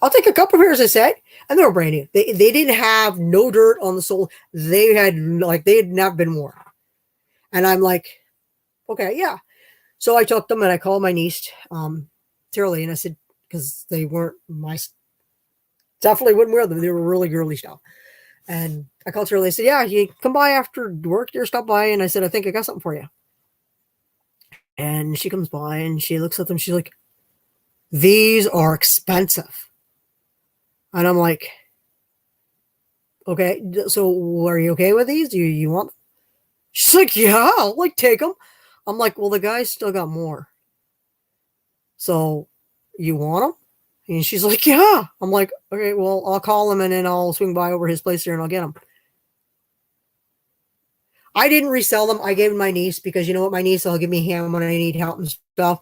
I'll take a couple pairs, I said, and they were brand new. They didn't have no dirt on the sole. They had not been worn. And I'm like, okay, yeah. So I took them and I called my niece, Lee, and I said, because they weren't definitely wouldn't wear them. They were really girly stuff. And I called Lee. I said, yeah, you come by after work. You're stop by. And I said, I think I got something for you. And she comes by and she looks at them. She's like, these are expensive. And I'm like, okay, so are you okay with these? Do you want them? She's like, yeah, I'll like take them. I'm like, well, the guy's still got more. So you want them? And she's like, yeah. I'm like, okay, well, I'll call him and then I'll swing by over his place there and I'll get them. I didn't resell them. I gave them to my niece because you know what? My niece will give me a hand when I need help and stuff.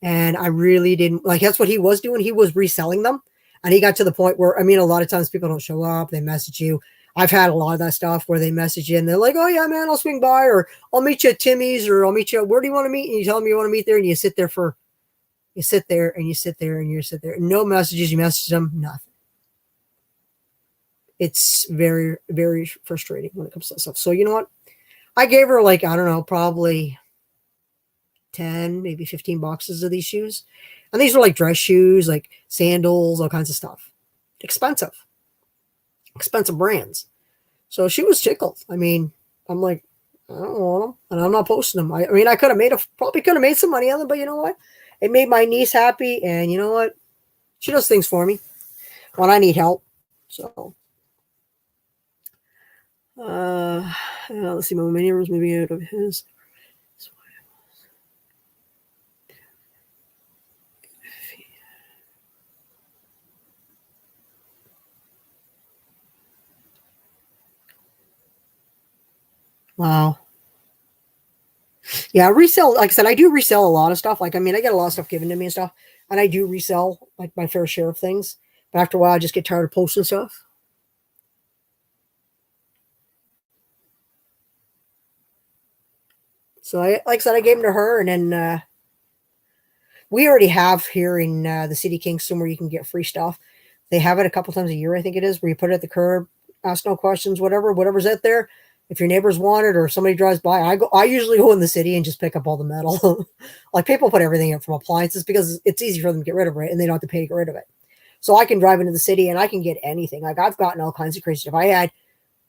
And I really didn't like, that's what he was doing. He was reselling them. And he got to the point where, I mean, a lot of times people don't show up. They message you. I've had a lot of that stuff where they message you and they're like, oh yeah, man, I'll swing by or I'll meet you at Timmy's or I'll meet you. Where do you want to meet? And you tell them you want to meet there and you sit there and you sit there and you sit there. No messages. You message them, nothing. It's very, very frustrating when it comes to that stuff. So you know what? I gave her like, I don't know, probably 10, maybe 15 boxes of these shoes. And these were like dress shoes, like sandals, all kinds of stuff. Expensive brands. So she was tickled. I mean, I'm like, I don't want them, and I'm not posting them. I mean, I probably could have made some money on them, but you know what? It made my niece happy, and you know what? She does things for me when I need help. So, let's see. My neighbor was moving out of his. Wow. Yeah, resell. Like I said, I do resell a lot of stuff. Like, I mean, I get a lot of stuff given to me and stuff, and I do resell like my fair share of things. But after a while, I just get tired of posting stuff. So like I said, I gave them to her, and then we already have here in the city Kingston where you can get free stuff. They have it a couple times a year, I think it is, where you put it at the curb, ask no questions, whatever's out there. If your neighbors want it or somebody drives by, I usually go in the city and just pick up all the metal. Like people put everything in from appliances because it's easy for them to get rid of it and they don't have to pay to get rid of it. So I can drive into the city and I can get anything. Like I've gotten all kinds of crazy stuff. I had,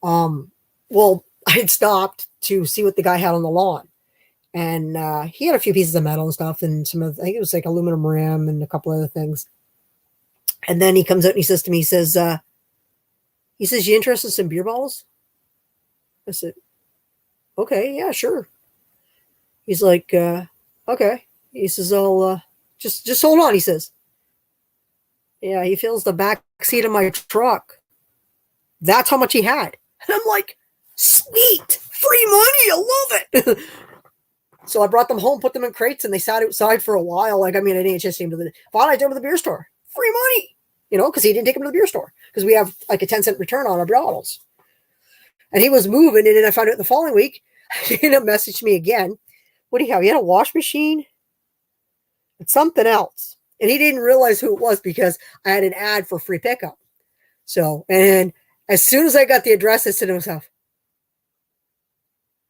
well, I had stopped to see what the guy had on the lawn. And he had a few pieces of metal and stuff and I think it was like aluminum rim and a couple other things. And then he comes out and he says to me, he says, you interested in some beer bottles? I said, okay, yeah, sure. He's like, okay. He says, I'll just hold on. He says, yeah, he fills the back seat of my truck. That's how much he had. And I'm like, sweet, free money. I love it. So I brought them home, put them in crates, and they sat outside for a while. Like, I mean, I didn't just take them finally I took them to the beer store. Free money. You know, because he didn't take them to the beer store. Because we have like a 10-cent return on our bottles. And he was moving, and then I found out the following week, he ended up messaging me again. What do you have? He had a wash machine and something else. And he didn't realize who it was because I had an ad for free pickup. So, and as soon as I got the address, I said to myself,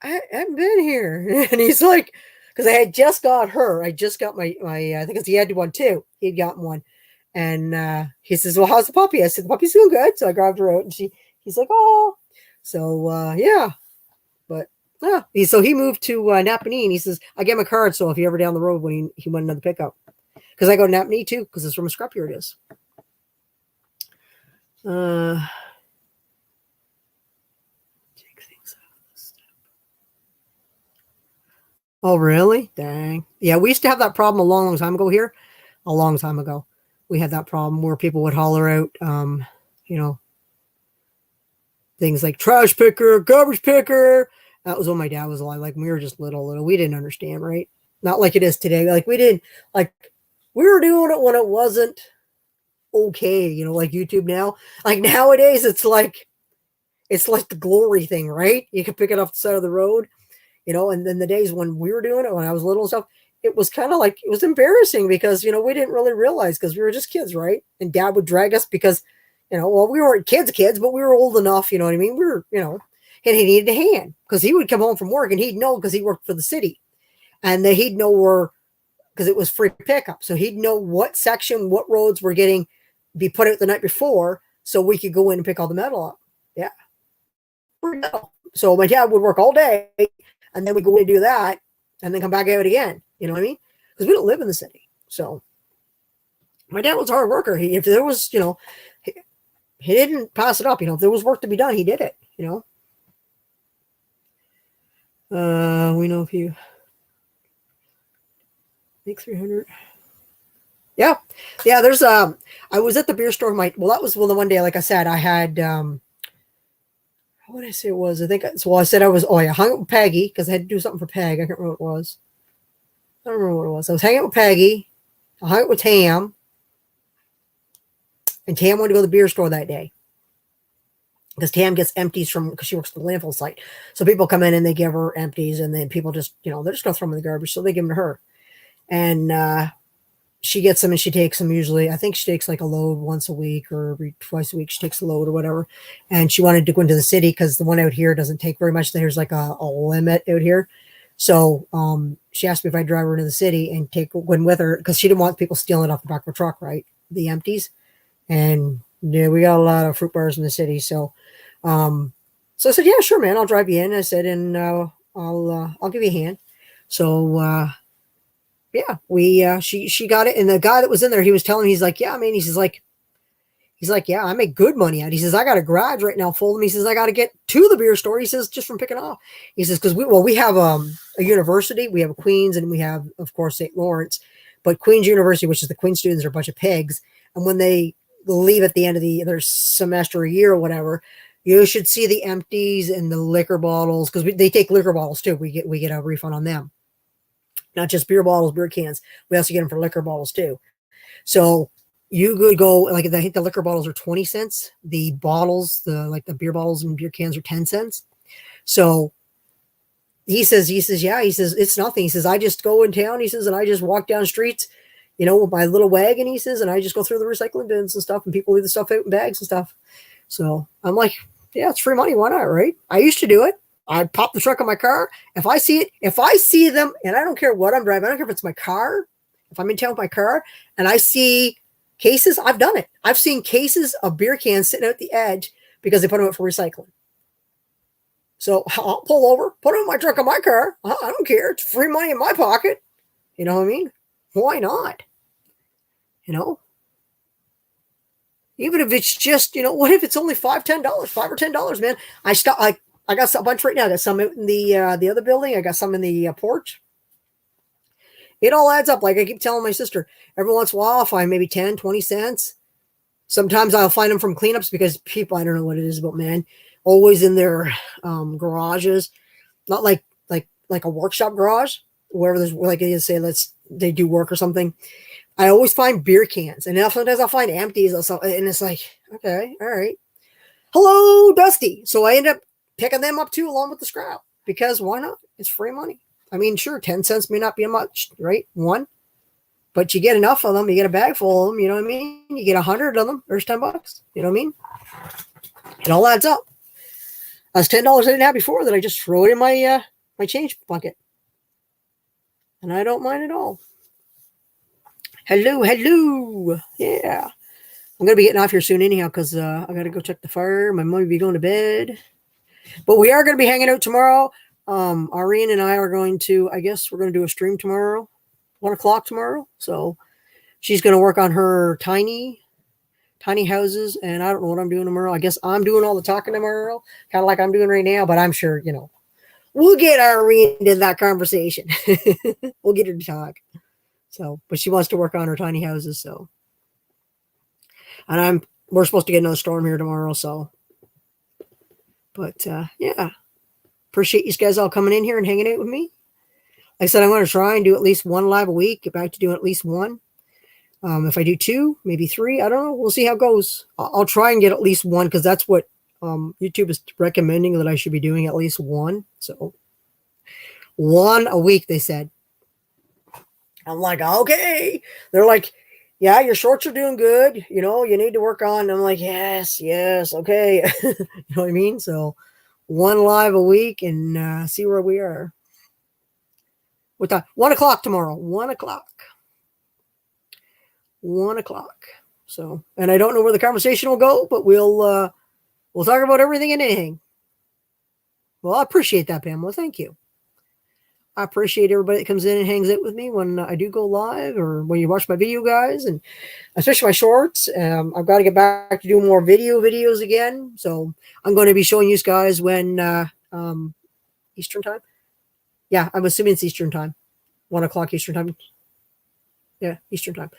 I haven't been here. And he's like, because I had just got her. I just got my I think he had one too. He'd gotten one. And he says, well, how's the puppy? I said, the puppy's doing good. So I grabbed her out and he's like, oh. So, yeah. But, so he moved to Napanee and he says, I get my card. So if you're ever down the road when he went another pickup. Because I go to Napanee too, because it's from a scrapyard it is. Oh, really? Dang. Yeah, we used to have that problem a long, long time ago here. a long time ago. We had that problem where people would holler out, you know, things like trash picker, garbage picker. That was when my dad was alive. Like, we were just little. We didn't understand, right? Not like it is today. Like, we didn't, like, we were doing it when it wasn't okay, you know, like YouTube now. Like, nowadays, it's like the glory thing, right? You can pick it off the side of the road, you know, and then the days when we were doing it, when I was little and stuff, it was kind of like, it was embarrassing because, you know, we didn't really realize because we were just kids, right? And dad would drag us because, you know, well, we weren't kids, but we were old enough, you know what I mean? We were, you know, and he needed a hand because he would come home from work and he'd know because he worked for the city and then he'd know where, because it was free pickup. So he'd know what section, what roads were getting be put out the night before so we could go in and pick all the metal up. Yeah. So my dad would work all day and then we'd go in and do that and then come back out again. You know what I mean? Because we don't live in the city. So my dad was a hard worker. If there was, you know, he didn't pass it up. You know, if there was work to be done, he did it, you know. We know if you make 300. Yeah. Yeah. There's, I was at the beer store. That was the one day, like I said, I had, what did I say it was? I said I hung out with Peggy because I had to do something for Peg. I can't remember what it was. I don't remember what it was. I was hanging out with Peggy. I hung out with Tam. And Tam wanted to go to the beer store that day. Because Tam gets empties because she works at the landfill site. So people come in and they give her empties. And then people just, you know, they're just going to throw them in the garbage. So they give them to her. And she gets them and she takes them usually. I think she takes like a load once a week or every twice a week. She takes a load or whatever. And she wanted to go into the city because the one out here doesn't take very much. There's like a limit out here. So she asked me if I'd drive her into the city and go in with her because she didn't want people stealing it off the back of her truck, right? The empties. And yeah, we got a lot of fruit bars in the city. So I said, yeah, sure, man, I'll drive you in. I said, and I'll give you a hand. So yeah, she got it. And the guy that was in there, he was telling me, he's like, yeah, I mean, he's like, yeah, I make good money at it. He says, I got a garage right now full of them. He says, I got to get to the beer store. He says, just from picking off. He says, because we have a university. We have a Queens and we have, of course, St. Lawrence. But Queens University, which is the Queen students, are a bunch of pigs. And when they leave at the end of their semester or year or whatever, you should see the empties and the liquor bottles because they take liquor bottles too. We get a refund on them. Not just beer bottles, beer cans. We also get them for liquor bottles too. So you could go, like, I think the liquor bottles are 20 cents. The bottles, the beer bottles and beer cans are 10 cents. So he says, yeah, he says, it's nothing. He says, I just go in town. He says, and I just walk down streets, you know, with my little wagon, he says, and I just go through the recycling bins and stuff and people leave the stuff out in bags and stuff. So I'm like, yeah, it's free money. Why not? Right. I used to do it. I pop the trunk of my car. If I see them, and I don't care what I'm driving, I don't care if it's my car, if I'm in town with my car and I see cases, I've done it. I've seen cases of beer cans sitting out at the edge because they put them out for recycling. So I'll pull over, put them in my trunk of my car. I don't care. It's free money in my pocket. You know what I mean? Why not? You know? Even if it's just, you know, what if it's only $5 or $10, man? I got a bunch right now. I got some in the other building. I got some in the porch. It all adds up. Like I keep telling my sister, every once in a while I'll find maybe 10, 20 cents. Sometimes I'll find them from cleanups because people, I don't know what it is about, man, always in their garages. Not like a workshop garage, wherever there's, like they say, they do work or something. I always find beer cans, and sometimes I'll find empties or something, and it's like, okay, all right. Hello, Dusty. So I end up picking them up too, along with the scrap, because why not? It's free money. I mean, sure, 10 cents may not be much, right? One, but you get enough of them, you get a bag full of them, you know what I mean? You get 100 of them, there's $10, you know what I mean? It all adds up. That's $10 I didn't have before that I just throw it in my change bucket. And I don't mind at all. Hello. Yeah. I'm going to be getting off here soon anyhow because I got to go check the fire. My mom will be going to bed. But we are going to be hanging out tomorrow. Irene and I are going to, I guess we're going to do a stream tomorrow, 1 o'clock tomorrow. So she's going to work on her tiny houses. And I don't know what I'm doing tomorrow. I guess I'm doing all the talking tomorrow, kind of like I'm doing right now. But I'm sure, you know, we'll get Irene into that conversation. We'll get her to talk. So, but she wants to work on her tiny houses. So, and we're supposed to get another storm here tomorrow. So, but yeah, appreciate you guys all coming in here and hanging out with me. Like I said, I'm going to try and do at least one live a week. Get back to doing at least one. If I do two, maybe three, I don't know. We'll see how it goes. I'll try and get at least one because that's what YouTube is recommending that I should be doing, at least one. So one a week, they said. I'm like, okay. They're like, yeah, your shorts are doing good. You know, you need to work on. I'm like, yes, okay. You know what I mean? So one live a week and see where we are. With that, 1 o'clock tomorrow. 1 o'clock. 1 o'clock. So, and I don't know where the conversation will go, but we'll talk about everything and anything. Well, I appreciate that, Pamela. Thank you. I appreciate everybody that comes in and hangs out with me when I do go live or when you watch my video, guys, and especially my shorts. I've got to get back to doing more videos again. So I'm going to be showing you guys when Eastern time. Yeah, I'm assuming it's Eastern time. 1 o'clock Eastern time. Yeah, Eastern time.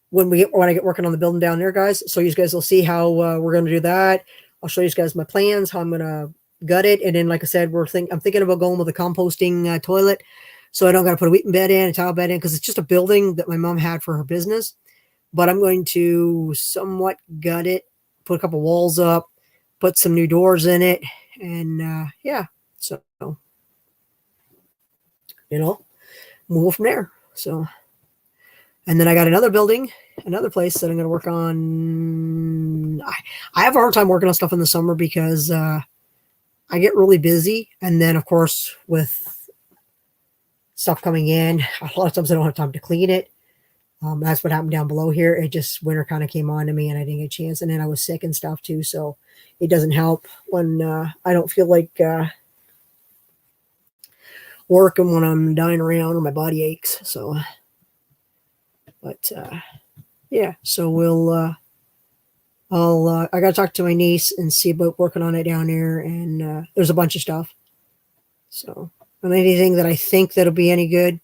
When I get working on the building down there, guys. So you guys will see how we're going to do that. I'll show you guys my plans, how I'm going to gut it. And then, like I said, I'm thinking about going with a composting toilet. So I don't got to put a wheaten bed in, a tile bed in, because it's just a building that my mom had for her business. But I'm going to somewhat gut it, put a couple walls up, put some new doors in it. And yeah, so, you know, move from there. So, and then I got another building, another place that I'm going to work on. I have a hard time working on stuff in the summer because I get really busy. And then, of course, with stuff coming in, a lot of times I don't have time to clean it. That's what happened down below here. It just, winter kind of came on to me and I didn't get a chance. And then I was sick and stuff too. So it doesn't help when I don't feel like working when I'm dying around or my body aches. So, but yeah, so I got to talk to my niece and see about working on it down there. And there's a bunch of stuff. So, and anything that I think that'll be any good,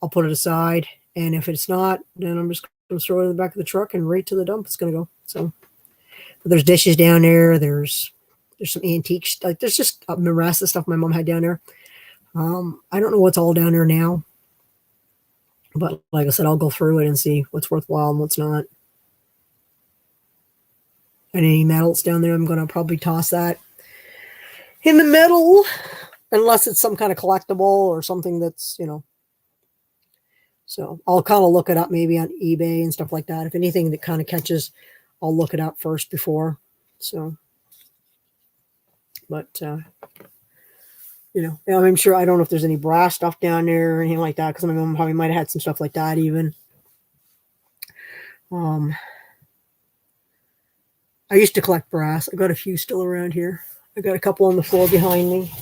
I'll put it aside. And if it's not, then I'm just going to throw it in the back of the truck and right to the dump it's going to go. So, but there's dishes down there. There's some antiques. Like there's just the rest of the stuff my mom had down there. I don't know what's all down there now. But like I said, I'll go through it and see what's worthwhile and what's not. And any metals down there, I'm going to probably toss that in the middle. Unless it's some kind of collectible or something that's, you know. So I'll kind of look it up maybe on eBay and stuff like that. If anything that kind of catches, I'll look it up first before. So, but, you know, I'm sure, I don't know if there's any brass stuff down there or anything like that, because my mom probably might have had some stuff like that even. I used to collect brass. I got a few still around here. I got a couple on the floor behind me.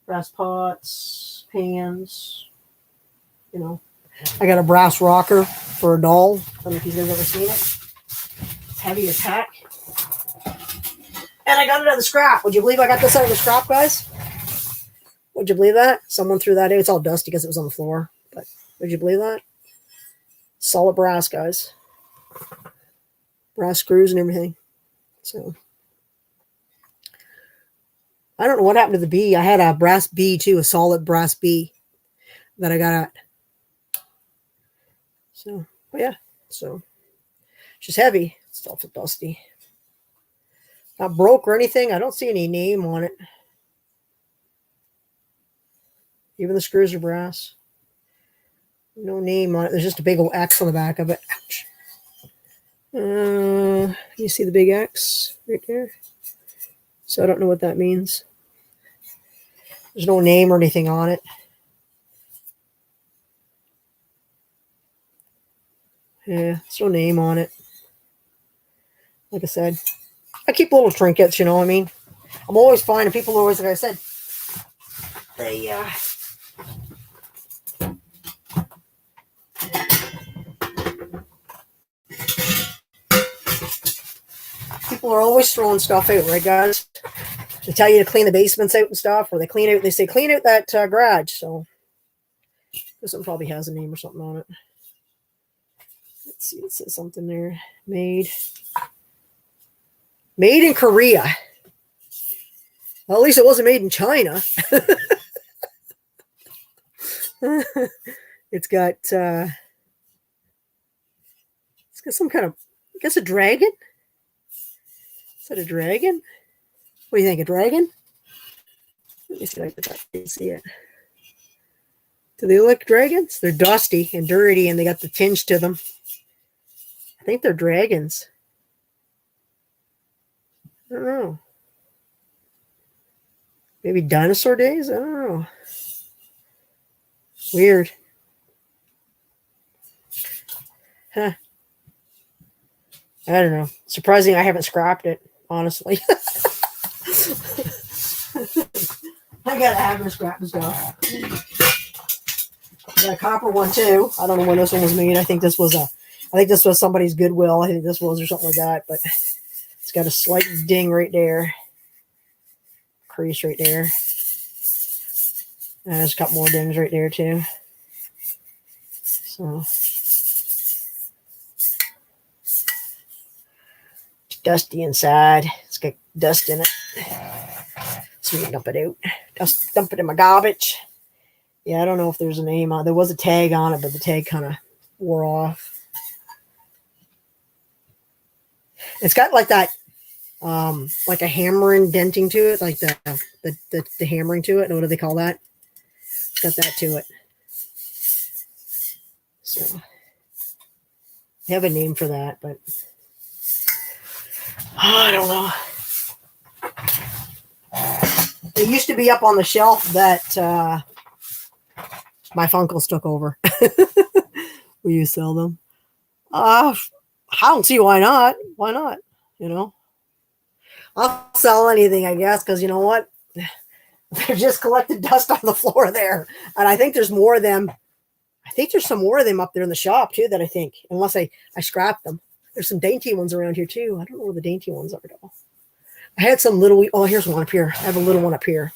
Brass pots, pans, you know. I got a brass rocker for a doll. I don't know if you guys ever seen it. It's heavy as heck. And I got it out of the scrap. Would you believe I got this out of the scrap, guys? Would you believe that? Someone threw that in. It's all dusty because it was on the floor. But would you believe that? Solid brass, guys. Brass screws and everything. So I don't know what happened to the bee. I had a brass bee too, a solid brass bee that I got at. So, but yeah. So it's just heavy. It's still dusty. Not broke or anything. I don't see any name on it. Even the screws are brass. No name on it. There's just a big old X on the back of it. Ouch. You see the big X right there? So I don't know what that means. There's no name or anything on it. Yeah, there's no name on it. Like I said, I keep little trinkets, you know what I mean? I'm always finding people always, like I said, they, people are always throwing stuff out, right, guys? They tell you to clean the basements out and stuff, or they clean out, they say, clean out that garage. So This one probably has a name or something on it. Let's see, it says something there. Made in Korea. Well, at least it wasn't made in China. It's got some kind of, I guess, a dragon. Is that a dragon? What do you think, a dragon? Let me see if I can see it. Do they look like dragons? They're dusty and dirty, and they got the tinge to them. I think they're dragons. I don't know. Maybe dinosaur days? I don't know. Weird. Huh. I don't know. Surprising I haven't scrapped it, honestly. I gotta have this scrap stuff. I got a copper one too. I don't know when this one was made. I think this was somebody's Goodwill. I think this was or something like that, but it's got a slight ding right there. Crease right there. And it's got more dings right there too. So it's dusty inside. It's got dust in it. So we can dump it out. Just dump it in my garbage. Yeah, I don't know if there's a name on. There was a tag on it, but the tag kind of wore off. It's got like that, like a hammering denting to it, like the hammering to it. What do they call that? It's got that to it. So they have a name for that, but I don't know. It used to be up on the shelf that my Funkles took over. We used to sell them. I don't see why not. Why not? You know, I'll sell anything, I guess, because you know what? They're just collected dust on the floor there, and I think there's more of them. I think there's some more of them up there in the shop too. That I think, unless I scrapped them. There's some dainty ones around here too. I don't know where the dainty ones are though. I had some little. Oh, here's one up here. I have a little one up here.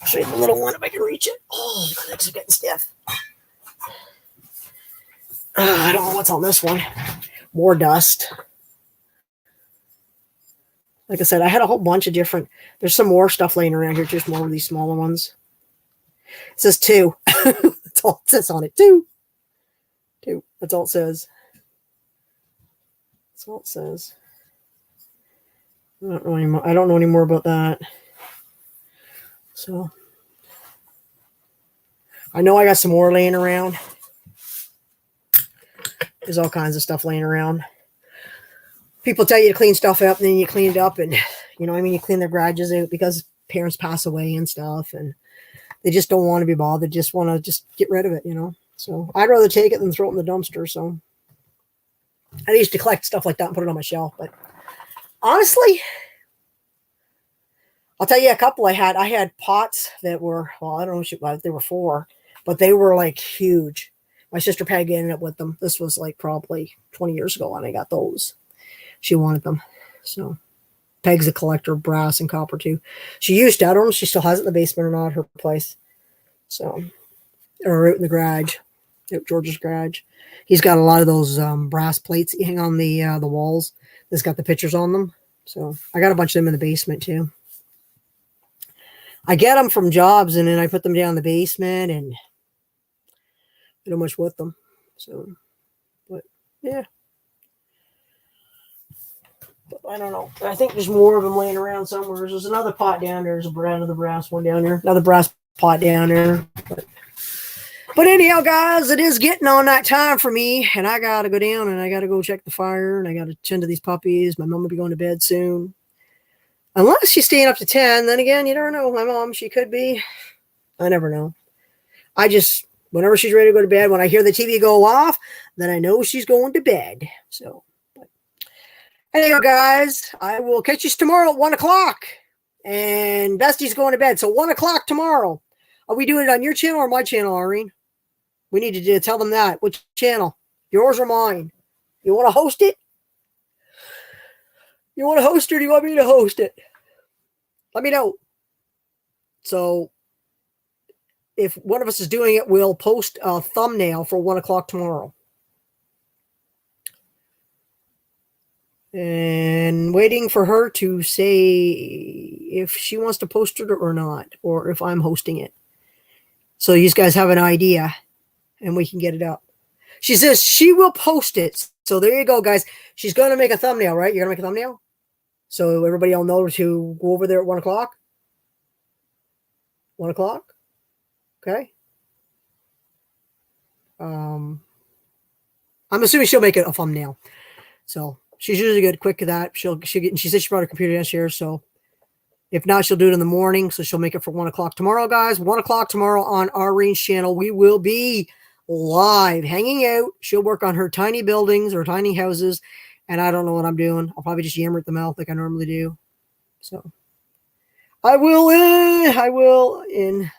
I'll show you the little one if I can reach it. Oh, my legs are getting stiff. I don't know what's on this one. More dust. Like I said, I had a whole bunch of different. There's some more stuff laying around here. Just more of these smaller ones. It says 2. That's all it says on it. 2. That's all it says. That's all it says. I don't know anymore. I don't know any more about that. So I know I got some more laying around. There's all kinds of stuff laying around. People tell you to clean stuff up, and then you clean it up, and you know, I mean, you clean their garages out because parents pass away and stuff, and they just don't want to be bothered. They just want to just get rid of it, you know. So I'd rather take it than throw it in the dumpster. So I used to collect stuff like that and put it on my shelf. But honestly, I'll tell you a couple I had. I had pots that were, well, I don't know, they were 4, but they were like huge. My sister Peggy ended up with them. This was like probably 20 years ago when I got those. She wanted them. So Peg's a collector of brass and copper too. She used to. I don't know if she still has it in the basement or not at her place. So, or out in the garage, out George's garage. He's got a lot of those brass plates that you hang on the walls. That's got the pictures on them. So I got a bunch of them in the basement too. I get them from jobs, and then I put them down in the basement, and I don't much with them. So, but yeah. But I don't know. I think there's more of them laying around somewhere. There's another pot down there. There's another brass one down there. Another brass pot down there. But anyhow, guys, it is getting on that time for me, and I got to go down, and I got to go check the fire, and I got to tend to these puppies. My mom will be going to bed soon. Unless she's staying up to 10, then again, you never know. My mom, she could be. I never know. I just, whenever she's ready to go to bed, when I hear the TV go off, then I know she's going to bed. So, anyway, guys, I will catch you tomorrow at 1 o'clock. And Bestie's going to bed. So 1 o'clock tomorrow. Are we doing it on your channel or my channel, Irene? We need to tell them that. Which channel? Yours or mine? You want to host it? You want to host it, or do you want me to host it? Let me know. So if one of us is doing it, we'll post a thumbnail for 1 o'clock tomorrow. And waiting for her to say if she wants to post it or not, or if I'm hosting it. So you guys have an idea and we can get it up. She says she will post it. So there you go, guys. She's going to make a thumbnail, right? You're going to make a thumbnail? So everybody will know to go over there at 1 o'clock. 1 o'clock. Okay. I'm assuming she'll make it a thumbnail. So she's usually good, quick at that. She said she brought her computer downstairs. So if not, she'll do it in the morning. So she'll make it for 1 o'clock tomorrow, guys. 1 o'clock tomorrow on our Range channel. We will be live, hanging out. She'll work on her tiny buildings or tiny houses. And I don't know what I'm doing. I'll probably just yammer at the mouth like I normally do. So I will in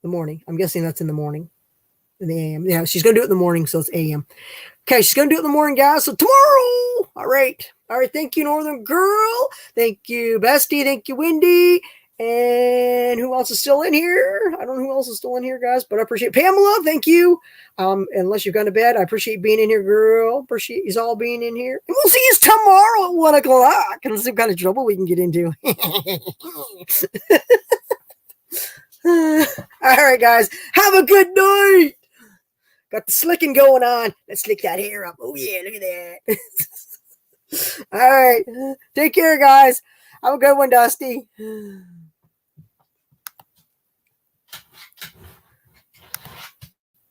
the morning. I'm guessing that's in the morning. In the AM. Yeah, she's going to do it in the morning, so it's AM. Okay, she's going to do it in the morning, guys. So tomorrow. All right. Thank you, Northern Girl. Thank you, Bestie. Thank you, Wendy. And who else is still in here? I don't know who else is still in here, guys, but I appreciate Pamela. Thank you. Unless you've gone to bed, I appreciate being in here, girl. Appreciate you all being in here. And we'll see you tomorrow at 1 o'clock. And some kind of trouble we can get into. All right, guys. Have a good night. Got the slicking going on. Let's slick that hair up. Oh, yeah, look at that. All right. Take care, guys. Have a good one, Dusty.